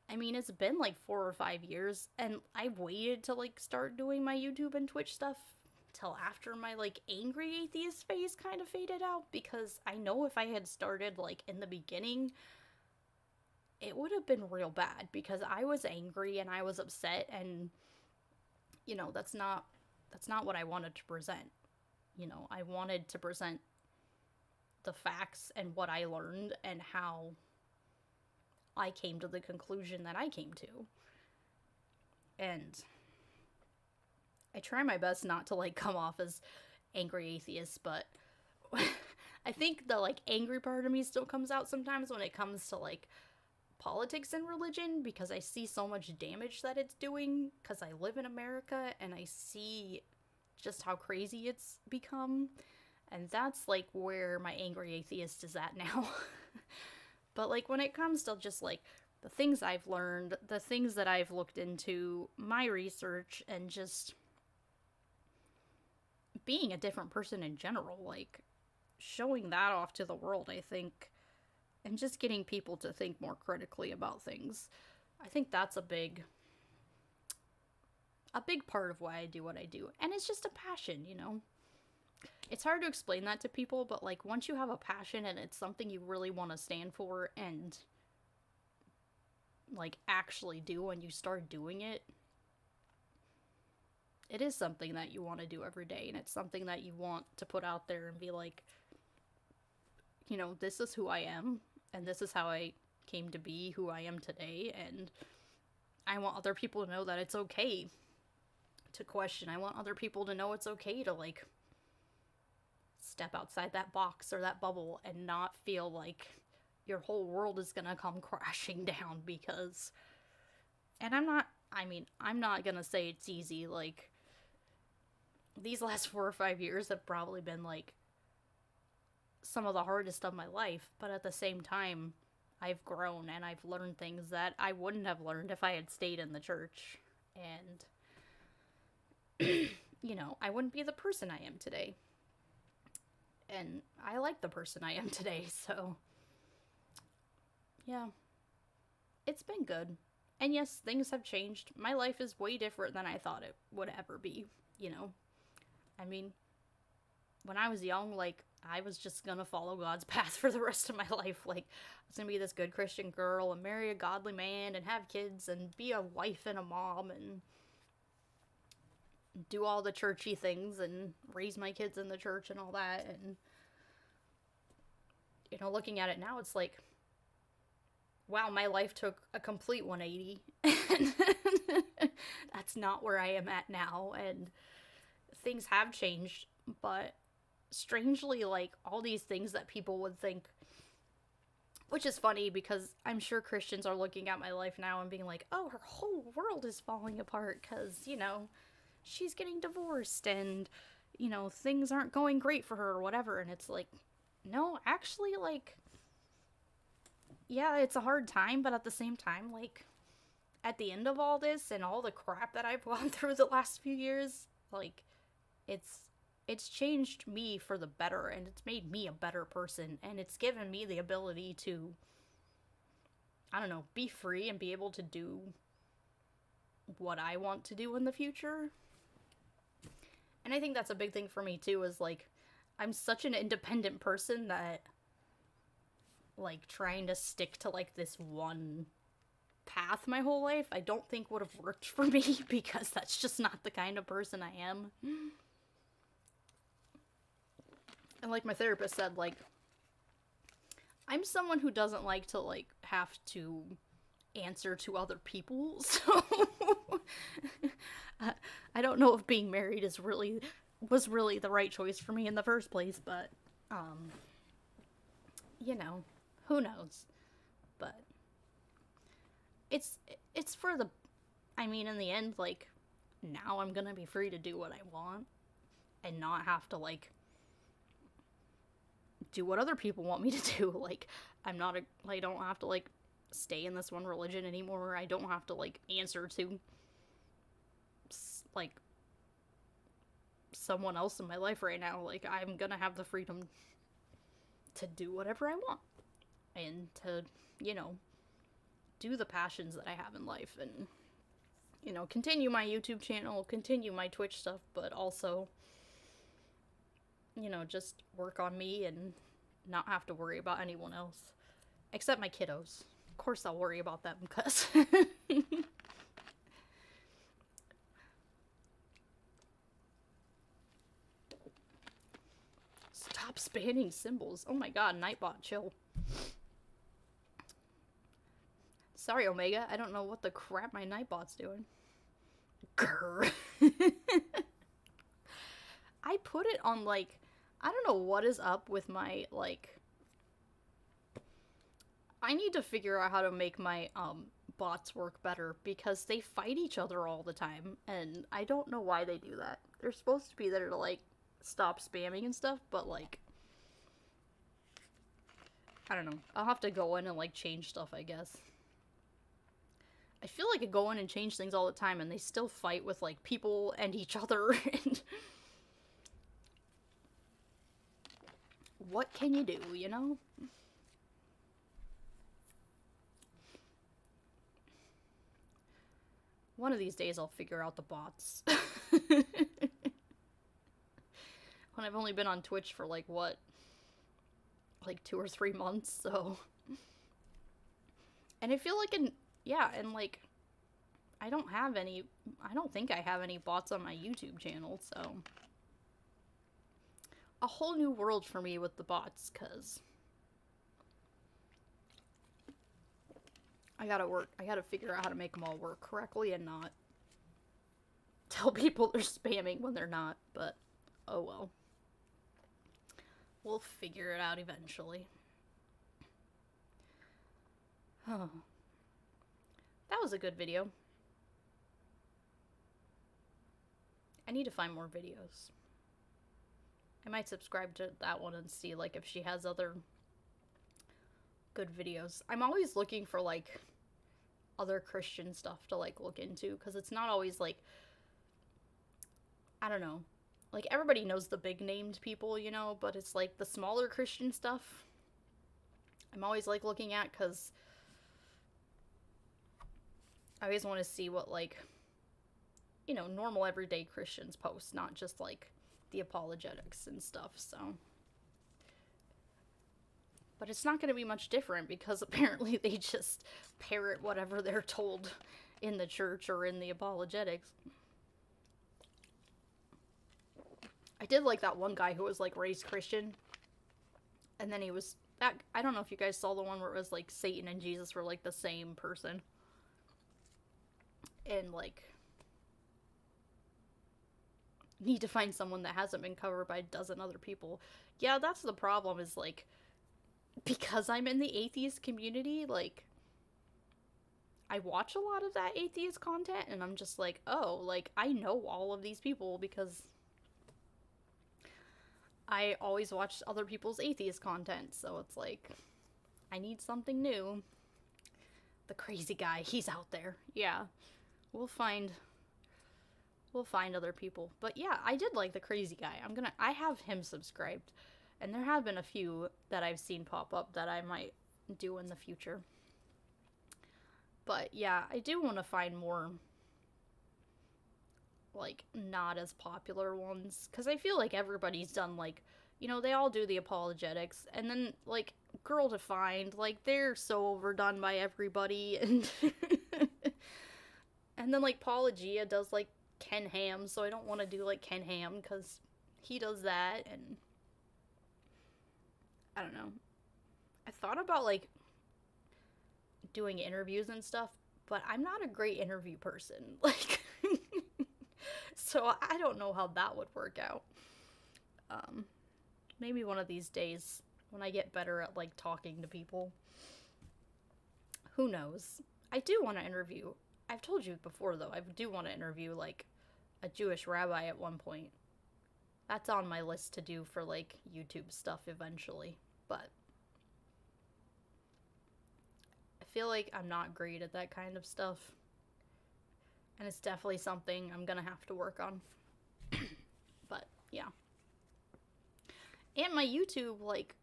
I mean, it's been like 4 or 5 years, and I waited to, like, start doing my YouTube and Twitch stuff till after my, like, angry atheist phase kind of faded out, because I know if I had started, like, in the beginning, it would have been real bad, because I was angry and I was upset, and, you know, that's not what I wanted to present. You know, I wanted to present the facts and what I learned and how I came to the conclusion that I came to. And I try my best not to, like, come off as angry atheist, but I think the, like, angry part of me still comes out sometimes when it comes to, like, politics and religion, because I see so much damage that it's doing, because I live in America and I see just how crazy it's become, and that's, like, where my angry atheist is at now. But, like, when it comes to just, like, the things I've learned, the things that I've looked into, my research, and just being a different person in general, like, showing that off to the world, I think, and just getting people to think more critically about things. I think that's a big part of why I do what I do. And it's just a passion, you know? It's hard to explain that to people, but, like, once you have a passion and it's something you really want to stand for and, like, actually do when you start doing it, it is something that you want to do every day, and it's something that you want to put out there and be like, you know, this is who I am, and this is how I came to be who I am today, and I want other people to know that it's okay to question. I want other people to know it's okay to, like, step outside that box or that bubble and not feel like your whole world is gonna come crashing down because... And I'm not gonna say it's easy. Like, these last 4 or 5 years have probably been, like, some of the hardest of my life, but at the same time, I've grown and I've learned things that I wouldn't have learned if I had stayed in the church. And, you know, I wouldn't be the person I am today. And I like the person I am today, so... yeah. It's been good. And yes, things have changed. My life is way different than I thought it would ever be, you know? I mean, when I was young, like, I was just gonna follow God's path for the rest of my life. Like, I was gonna be this good Christian girl and marry a godly man and have kids and be a wife and a mom and do all the churchy things and raise my kids in the church and all that. And, you know, looking at it now, it's like, wow, my life took a complete 180. And that's not where I am at now. And things have changed, but strangely, like, all these things that people would think, which is funny because I'm sure Christians are looking at my life now and being like, oh, her whole world is falling apart because, you know, she's getting divorced and, you know, things aren't going great for her or whatever. And it's like, no, actually, like, yeah, it's a hard time, but at the same time, like, at the end of all this and all the crap that I've gone through the last few years, like, it's changed me for the better, and it's made me a better person, and it's given me the ability to, I don't know, be free and be able to do what I want to do in the future. And I think that's a big thing for me, too, is, like, I'm such an independent person that, like, trying to stick to, like, this one path my whole life, I don't think would have worked for me, because that's just not the kind of person I am. And like my therapist said, like, I'm someone who doesn't like to, like, have to answer to other people, so I don't know if being married was really the right choice for me in the first place, but, you know, who knows, but it's for the, I mean, in the end, like, now I'm gonna be free to do what I want, and not have to, like, do what other people want me to do. Like, I don't have to, like, stay in this one religion anymore. I don't have to, like, answer to, like, someone else in my life right now. Like, I'm gonna have the freedom to do whatever I want. And to, you know, do the passions that I have in life. And, you know, continue my YouTube channel, continue my Twitch stuff, but also, you know, just work on me and not have to worry about anyone else. Except my kiddos. Of course I'll worry about them, because stop spamming symbols. Oh my god, Nightbot, chill. Sorry, Omega, I don't know what the crap my Nightbot's doing. Grr. I put it on, like, I don't know what is up with my, like, I need to figure out how to make my, bots work better, because they fight each other all the time, and I don't know why they do that. They're supposed to be there to, like, stop spamming and stuff, but, like, I don't know. I'll have to go in and, like, change stuff, I guess. I feel like I go in and change things all the time, and they still fight with, like, people and each other, and what can you do, you know? One of these days I'll figure out the bots. When I've only been on Twitch for, like, what? Like 2 or 3 months, so. And I feel like and, like, I don't think I have any bots on my YouTube channel, so. A whole new world for me with the bots, because I gotta figure out how to make them all work correctly and not tell people they're spamming when they're not, but oh well. We'll figure it out eventually. Oh. That was a good video. I need to find more videos. I might subscribe to that one and see, like, if she has other good videos. I'm always looking for, like, other Christian stuff to, like, look into, because it's not always, like, I don't know. Like, everybody knows the big named people, you know, but it's, like, the smaller Christian stuff I'm always, like, looking at, because I always want to see what, like, you know, normal everyday Christians post, not just, like, the apologetics and stuff, so. But it's not going to be much different, because apparently they just parrot whatever they're told in the church or in the apologetics. I did like that one guy who was, like, raised Christian, and then he was that, I don't know if you guys saw the one where it was, like, Satan and Jesus were, like, the same person. And, like, need to find someone that hasn't been covered by a dozen other people. Yeah, that's the problem, is, like, because I'm in the atheist community, like, I watch a lot of that atheist content, and I'm just like, oh, like, I know all of these people because I always watch other people's atheist content, so it's like, I need something new. The crazy guy, he's out there. Yeah, we'll find other people. But yeah, I did like the crazy guy. I have him subscribed, and there have been a few that I've seen pop up that I might do in the future. But yeah, I do want to find more, like, not as popular ones, because I feel like everybody's done, like, you know, they all do the apologetics, and then, like, Girl Defined, like, they're so overdone by everybody, and and then, like, Apologia does, like, Ken Ham, so I don't want to do, like, Ken Ham, because he does that, and I don't know. I thought about, like, doing interviews and stuff, but I'm not a great interview person, like, so I don't know how that would work out. Maybe one of these days, when I get better at, like, talking to people. Who knows? I do want to interview, I've told you before, though, I do want to interview, like, a Jewish rabbi at one point. That's on my list to do for, like, YouTube stuff eventually, but I feel like I'm not great at that kind of stuff, and it's definitely something I'm gonna have to work on. But yeah, and my YouTube, like,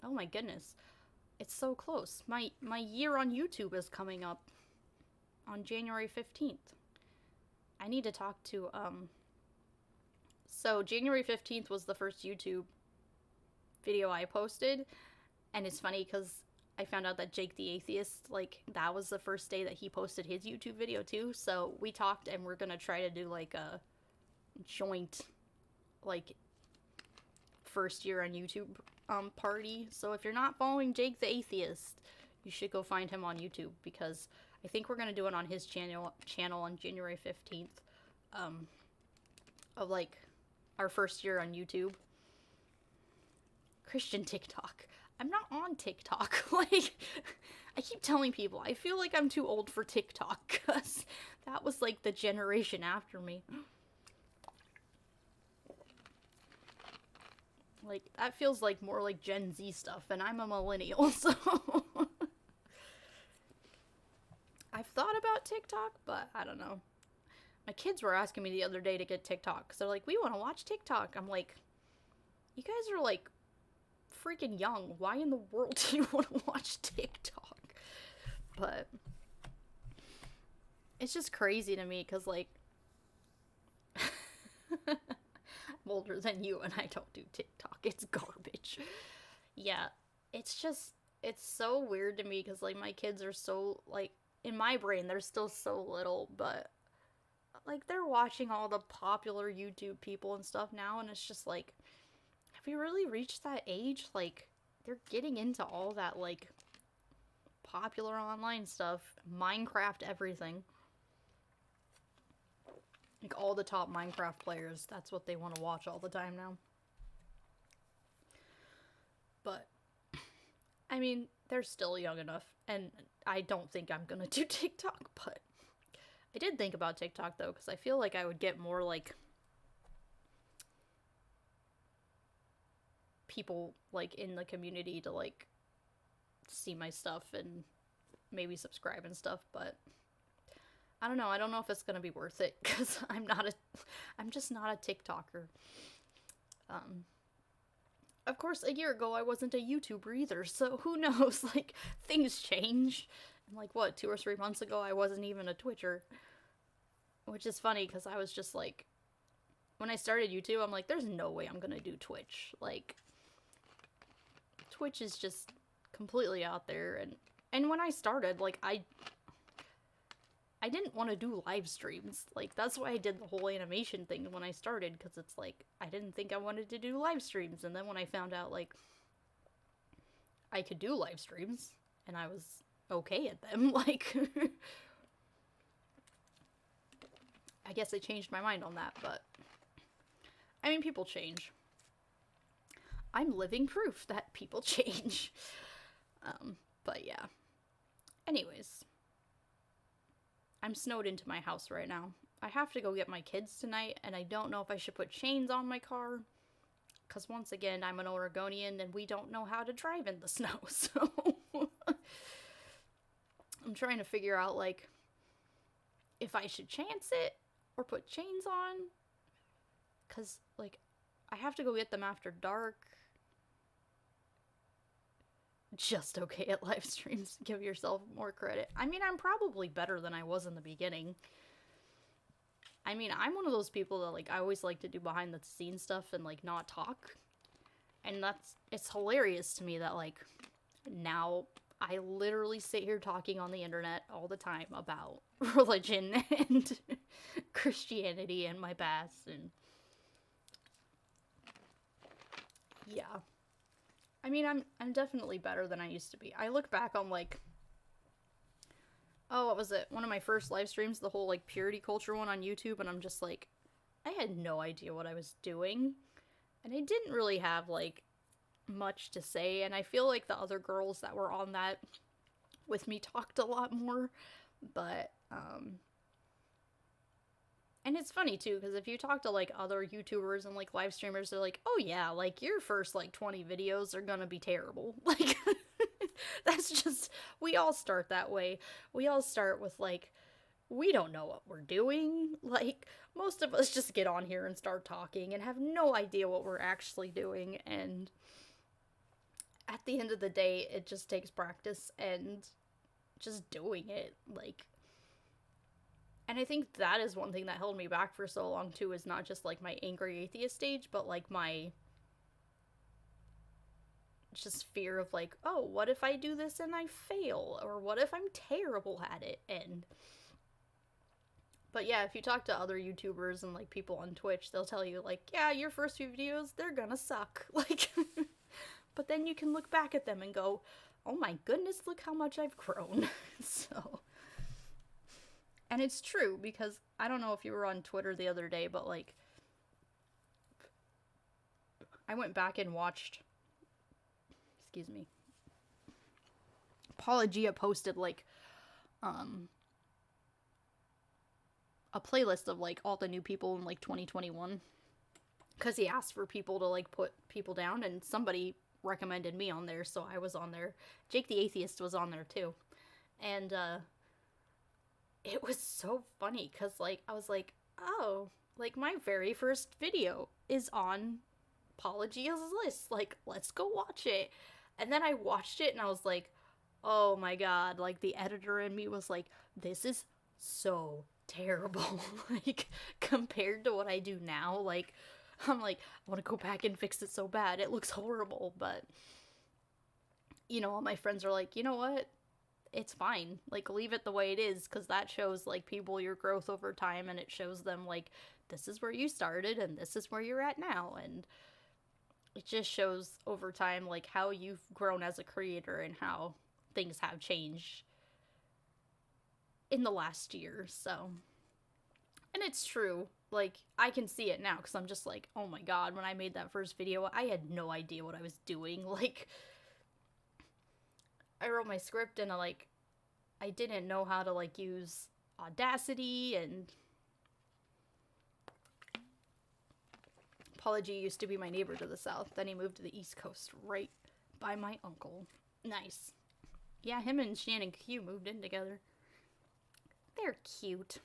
oh my goodness, it's so close. My year on YouTube is coming up on January 15th. I need to talk to so January 15th was the first YouTube video I posted, and it's funny because I found out that Jake the Atheist, like, that was the first day that he posted his YouTube video too, so we talked, and we're gonna try to do, like, a joint, like, first year on YouTube party. So if you're not following Jake the Atheist, you should go find him on YouTube, because I think we're gonna do it on his channel on January 15th, of, like, our first year on YouTube. Christian TikTok. I'm not on TikTok. Like, I keep telling people, I feel like I'm too old for TikTok, because that was, like, the generation after me. Like, that feels like more like Gen Z stuff, and I'm a millennial, so I've thought about TikTok, but I don't know. My kids were asking me the other day to get TikTok, because they're like, we want to watch TikTok. I'm like, you guys are, like, freaking young. Why in the world do you want to watch TikTok? But it's just crazy to me, because, like, I'm older than you, and I don't do TikTok. It's garbage. Yeah, it's just, it's so weird to me, because, like, my kids are so, like, in my brain, they're still so little, but, like, they're watching all the popular YouTube people and stuff now, and it's just like, have we really reached that age? Like, they're getting into all that, like, popular online stuff, Minecraft, everything. Like, all the top Minecraft players, that's what they want to watch all the time now. But, I mean, they're still young enough, and I don't think I'm gonna do TikTok, but I did think about TikTok, though, because I feel like I would get more, like, people, like, in the community to, like, see my stuff and maybe subscribe and stuff, but I don't know. I don't know if it's gonna be worth it, because I'm just not a TikToker. Of course, a year ago I wasn't a YouTuber either, so who knows, like, things change. And, like, what, 2 or 3 months ago I wasn't even a Twitcher. Which is funny, because I was just like, when I started YouTube, I'm like, there's no way I'm gonna do Twitch. Like, Twitch is just completely out there, and when I started, like, I didn't want to do live streams. Like, that's why I did the whole animation thing when I started, because it's like, I didn't think I wanted to do live streams, and then when I found out, like, I could do live streams, and I was okay at them. Like, I guess I changed my mind on that, but I mean, people change. I'm living proof that people change. But yeah. Anyways, I'm snowed into my house right now. I have to go get my kids tonight, and I don't know if I should put chains on my car. Because once again, I'm an Oregonian, and we don't know how to drive in the snow, so... I'm trying to figure out, like, if I should chance it, or put chains on. Because, like, I have to go get them after dark. Just okay at live streams. Give yourself more credit. I mean, I'm probably better than I was in the beginning. I mean, I'm one of those people that, like, I always like to do behind the scenes stuff and, like, not talk. And it's hilarious to me that, like, now I literally sit here talking on the internet all the time about religion and Christianity and my past, and yeah. I mean, I'm definitely better than I used to be. I look back on, like, oh, what was it? One of my first live streams, the whole, like, purity culture one on YouTube, and I'm just like, I had no idea what I was doing. And I didn't really have, like, much to say, and I feel like the other girls that were on that with me talked a lot more, but, and it's funny, too, because if you talk to, like, other YouTubers and, like, live streamers, they're like, oh, yeah, like, your first, like, 20 videos are gonna be terrible. Like, that's just, we all start that way. We all start with, like, we don't know what we're doing. Like, most of us just get on here and start talking and have no idea what we're actually doing, and at the end of the day, it just takes practice and just doing it, like... And I think that is one thing that held me back for so long, too, is not just, like, my angry atheist stage, but, like, my just fear of, like, oh, what if I do this and I fail? Or what if I'm terrible at it? And... But yeah, if you talk to other YouTubers and, like, people on Twitch, they'll tell you, like, yeah, your first few videos, they're gonna suck. Like, but then you can look back at them and go, oh my goodness, look how much I've grown. So... And it's true, because I don't know if you were on Twitter the other day, but, like, I went back and watched, excuse me, Apologia posted, like, a playlist of, like, all the new people in, like, 2021, because he asked for people to, like, put people down, and somebody recommended me on there, so I was on there. Jake the Atheist was on there, too. And, it was so funny, because, like, I was like, oh, like, my very first video is on Apologia's list. Like, let's go watch it. And then I watched it, and I was like, oh my god, like, the editor in me was like, this is so terrible. Like, compared to what I do now, like, I'm like, I want to go back and fix it so bad. It looks horrible, but, you know, all my friends are like, you know what? It's fine. Like, leave it the way it is, because that shows, like, people your growth over time, and it shows them, like, this is where you started, and this is where you're at now, and it just shows over time, like, how you've grown as a creator, and how things have changed in the last year, so. And it's true. Like, I can see it now, because I'm just like, oh my god, when I made that first video, I had no idea what I was doing. Like, I wrote my script, and I didn't know how to, like, use Audacity, and Apology used to be my neighbor to the south. Then he moved to the East Coast, right by my uncle. Nice. Yeah, him and Shannon Q moved in together. They're cute.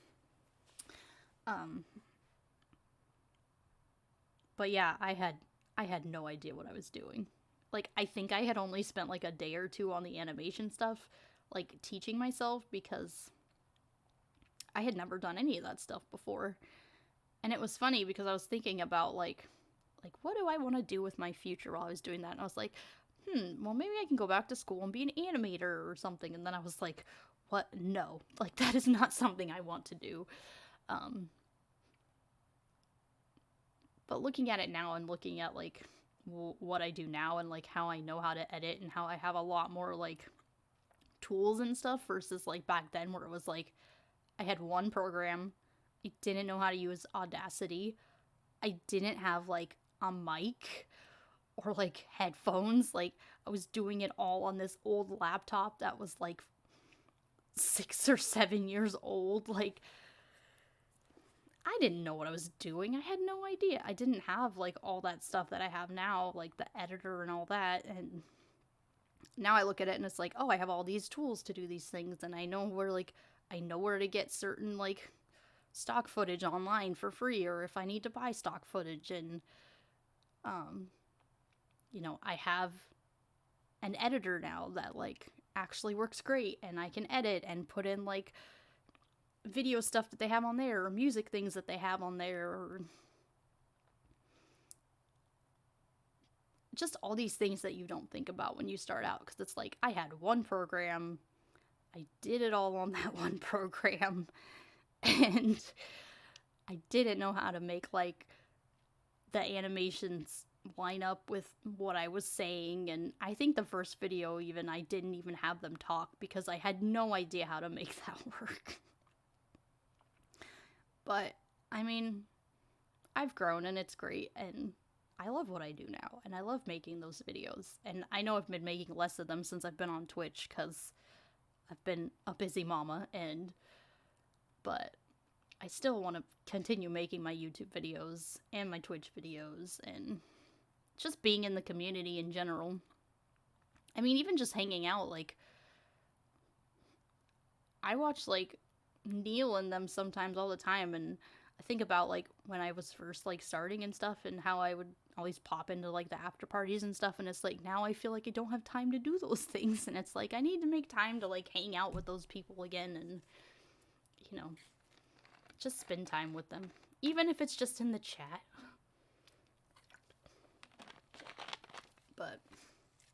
But yeah, I had no idea what I was doing. Like, I think I had only spent, like, a day or two on the animation stuff, like, teaching myself, because I had never done any of that stuff before. And it was funny, because I was thinking about, like, what do I want to do with my future while I was doing that? And I was like, well, maybe I can go back to school and be an animator or something. And then I was like, what? No. Like, that is not something I want to do. But looking at it now, and looking at, like, what I do now and like how I know how to edit and how I have a lot more like tools and stuff versus like back then where it was like I had one program, I didn't know how to use Audacity, I didn't have like a mic or like headphones, like I was doing it all on this old laptop that was like 6 or 7 years old. Like I didn't know what I was doing. I had no idea. I didn't have like all that stuff that I have now, like the editor and all that. And now I look at it and it's like, oh, I have all these tools to do these things, and I know where to get certain like stock footage online for free, or if I need to buy stock footage. And I have an editor now that like actually works great, and I can edit and put in like video stuff that they have on there, or music things that they have on there, or just all these things that you don't think about when you start out, because it's like I had one program, I did it all on that one program, and I didn't know how to make like the animations line up with what I was saying. And I think the first video even I didn't even have them talk because I had no idea how to make that work. But I mean, I've grown and it's great, and I love what I do now, and I love making those videos. And I know I've been making less of them since I've been on Twitch because I've been a busy mama, but I still want to continue making my YouTube videos and my Twitch videos and just being in the community in general. I mean, even just hanging out, like, I watch, like, Neil and them sometimes all the time, and I think about, like, when I was first, like, starting and stuff, and how I would always pop into, like, the after parties and stuff, and it's like, now I feel like I don't have time to do those things, and it's like, I need to make time to, like, hang out with those people again, and, just spend time with them, even if it's just in the chat. But,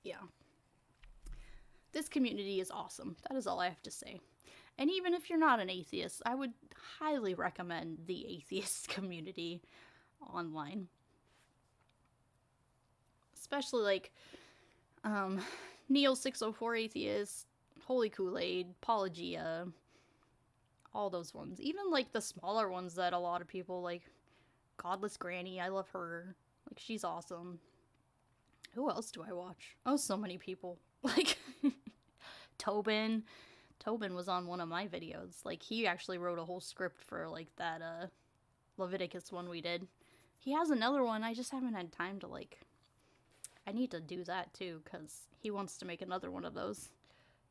yeah. This community is awesome. That is all I have to say. And even if you're not an atheist, I would highly recommend the atheist community online. Especially, like, Neil604 Atheist, Holy Kool-Aid, Apologia, all those ones. Even, like, the smaller ones that a lot of people, like, Godless Granny, I love her. Like, she's awesome. Who else do I watch? Oh, so many people. Like, Tobin. Tobin was on one of my videos. Like, he actually wrote a whole script for, like, that, Leviticus one we did. He has another one, I just haven't had time to, like... I need to do that, too, because he wants to make another one of those.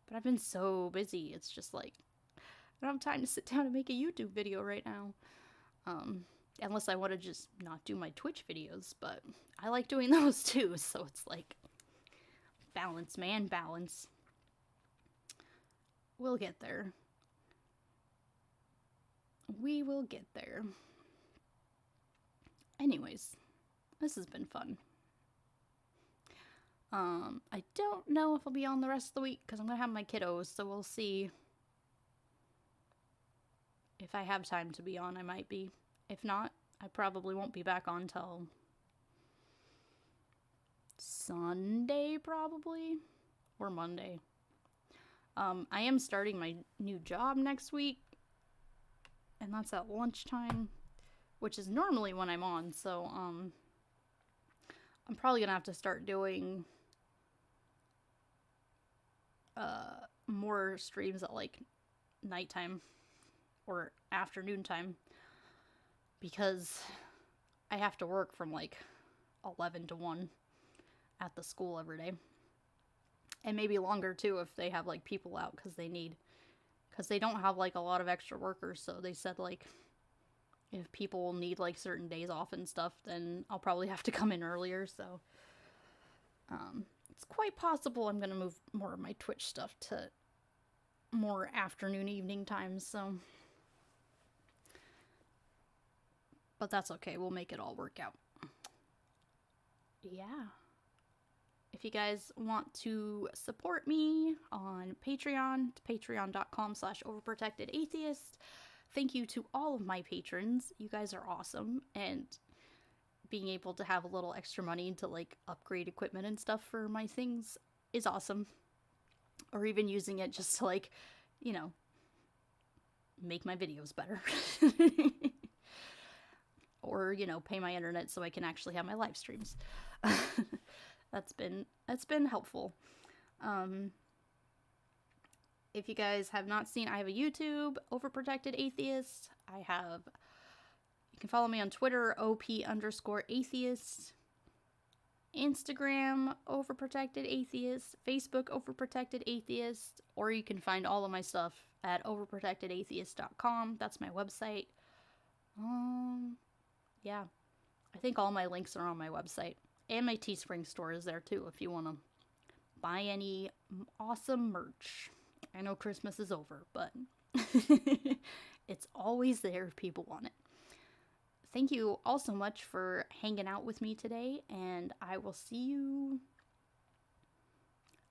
But I've been so busy, it's just, like... I don't have time to sit down and make a YouTube video right now. Unless I want to just not do my Twitch videos, but I like doing those, too, so it's, like... Balance, man, balance. We'll get there. We will get there. Anyways, this has been fun. I don't know if I'll be on the rest of the week because I'm gonna have my kiddos, so we'll see. If I have time to be on, I might be. If not, I probably won't be back on till Sunday, probably, or Monday. I am starting my new job next week, and that's at lunchtime, which is normally when I'm on, so, I'm probably gonna have to start doing, more streams at, like, nighttime, or afternoon time, because I have to work from, like, 11 to 1 at the school every day. And maybe longer, too, if they have, like, people out, because they don't have, like, a lot of extra workers, so they said, like, if people need, like, certain days off and stuff, then I'll probably have to come in earlier, so, it's quite possible I'm gonna move more of my Twitch stuff to more afternoon, evening times, so, but that's okay, we'll make it all work out. Yeah. If you guys want to support me on Patreon, it's patreon.com/overprotectedatheist. Thank you to all of my patrons. You guys are awesome. And being able to have a little extra money to like upgrade equipment and stuff for my things is awesome. Or even using it just to like, you know, make my videos better. Or, you know, pay my internet so I can actually have my live streams. That's been helpful. If you guys have not seen, I have a YouTube, Overprotected Atheist. You can follow me on Twitter, OP_Atheist. Instagram, Overprotected Atheist. Facebook, Overprotected Atheist. Or you can find all of my stuff at overprotectedatheist.com. That's my website. Yeah. I think all my links are on my website. And my Teespring store is there too if you want to buy any awesome merch. I know Christmas is over, but it's always there if people want it. Thank you all so much for hanging out with me today, and I will see you...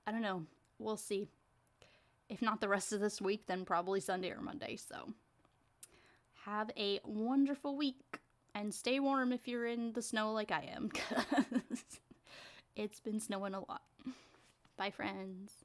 I don't know. We'll see. If not the rest of this week, then probably Sunday or Monday, so... Have a wonderful week, and stay warm if you're in the snow like I am, because it's been snowing a lot. Bye, friends.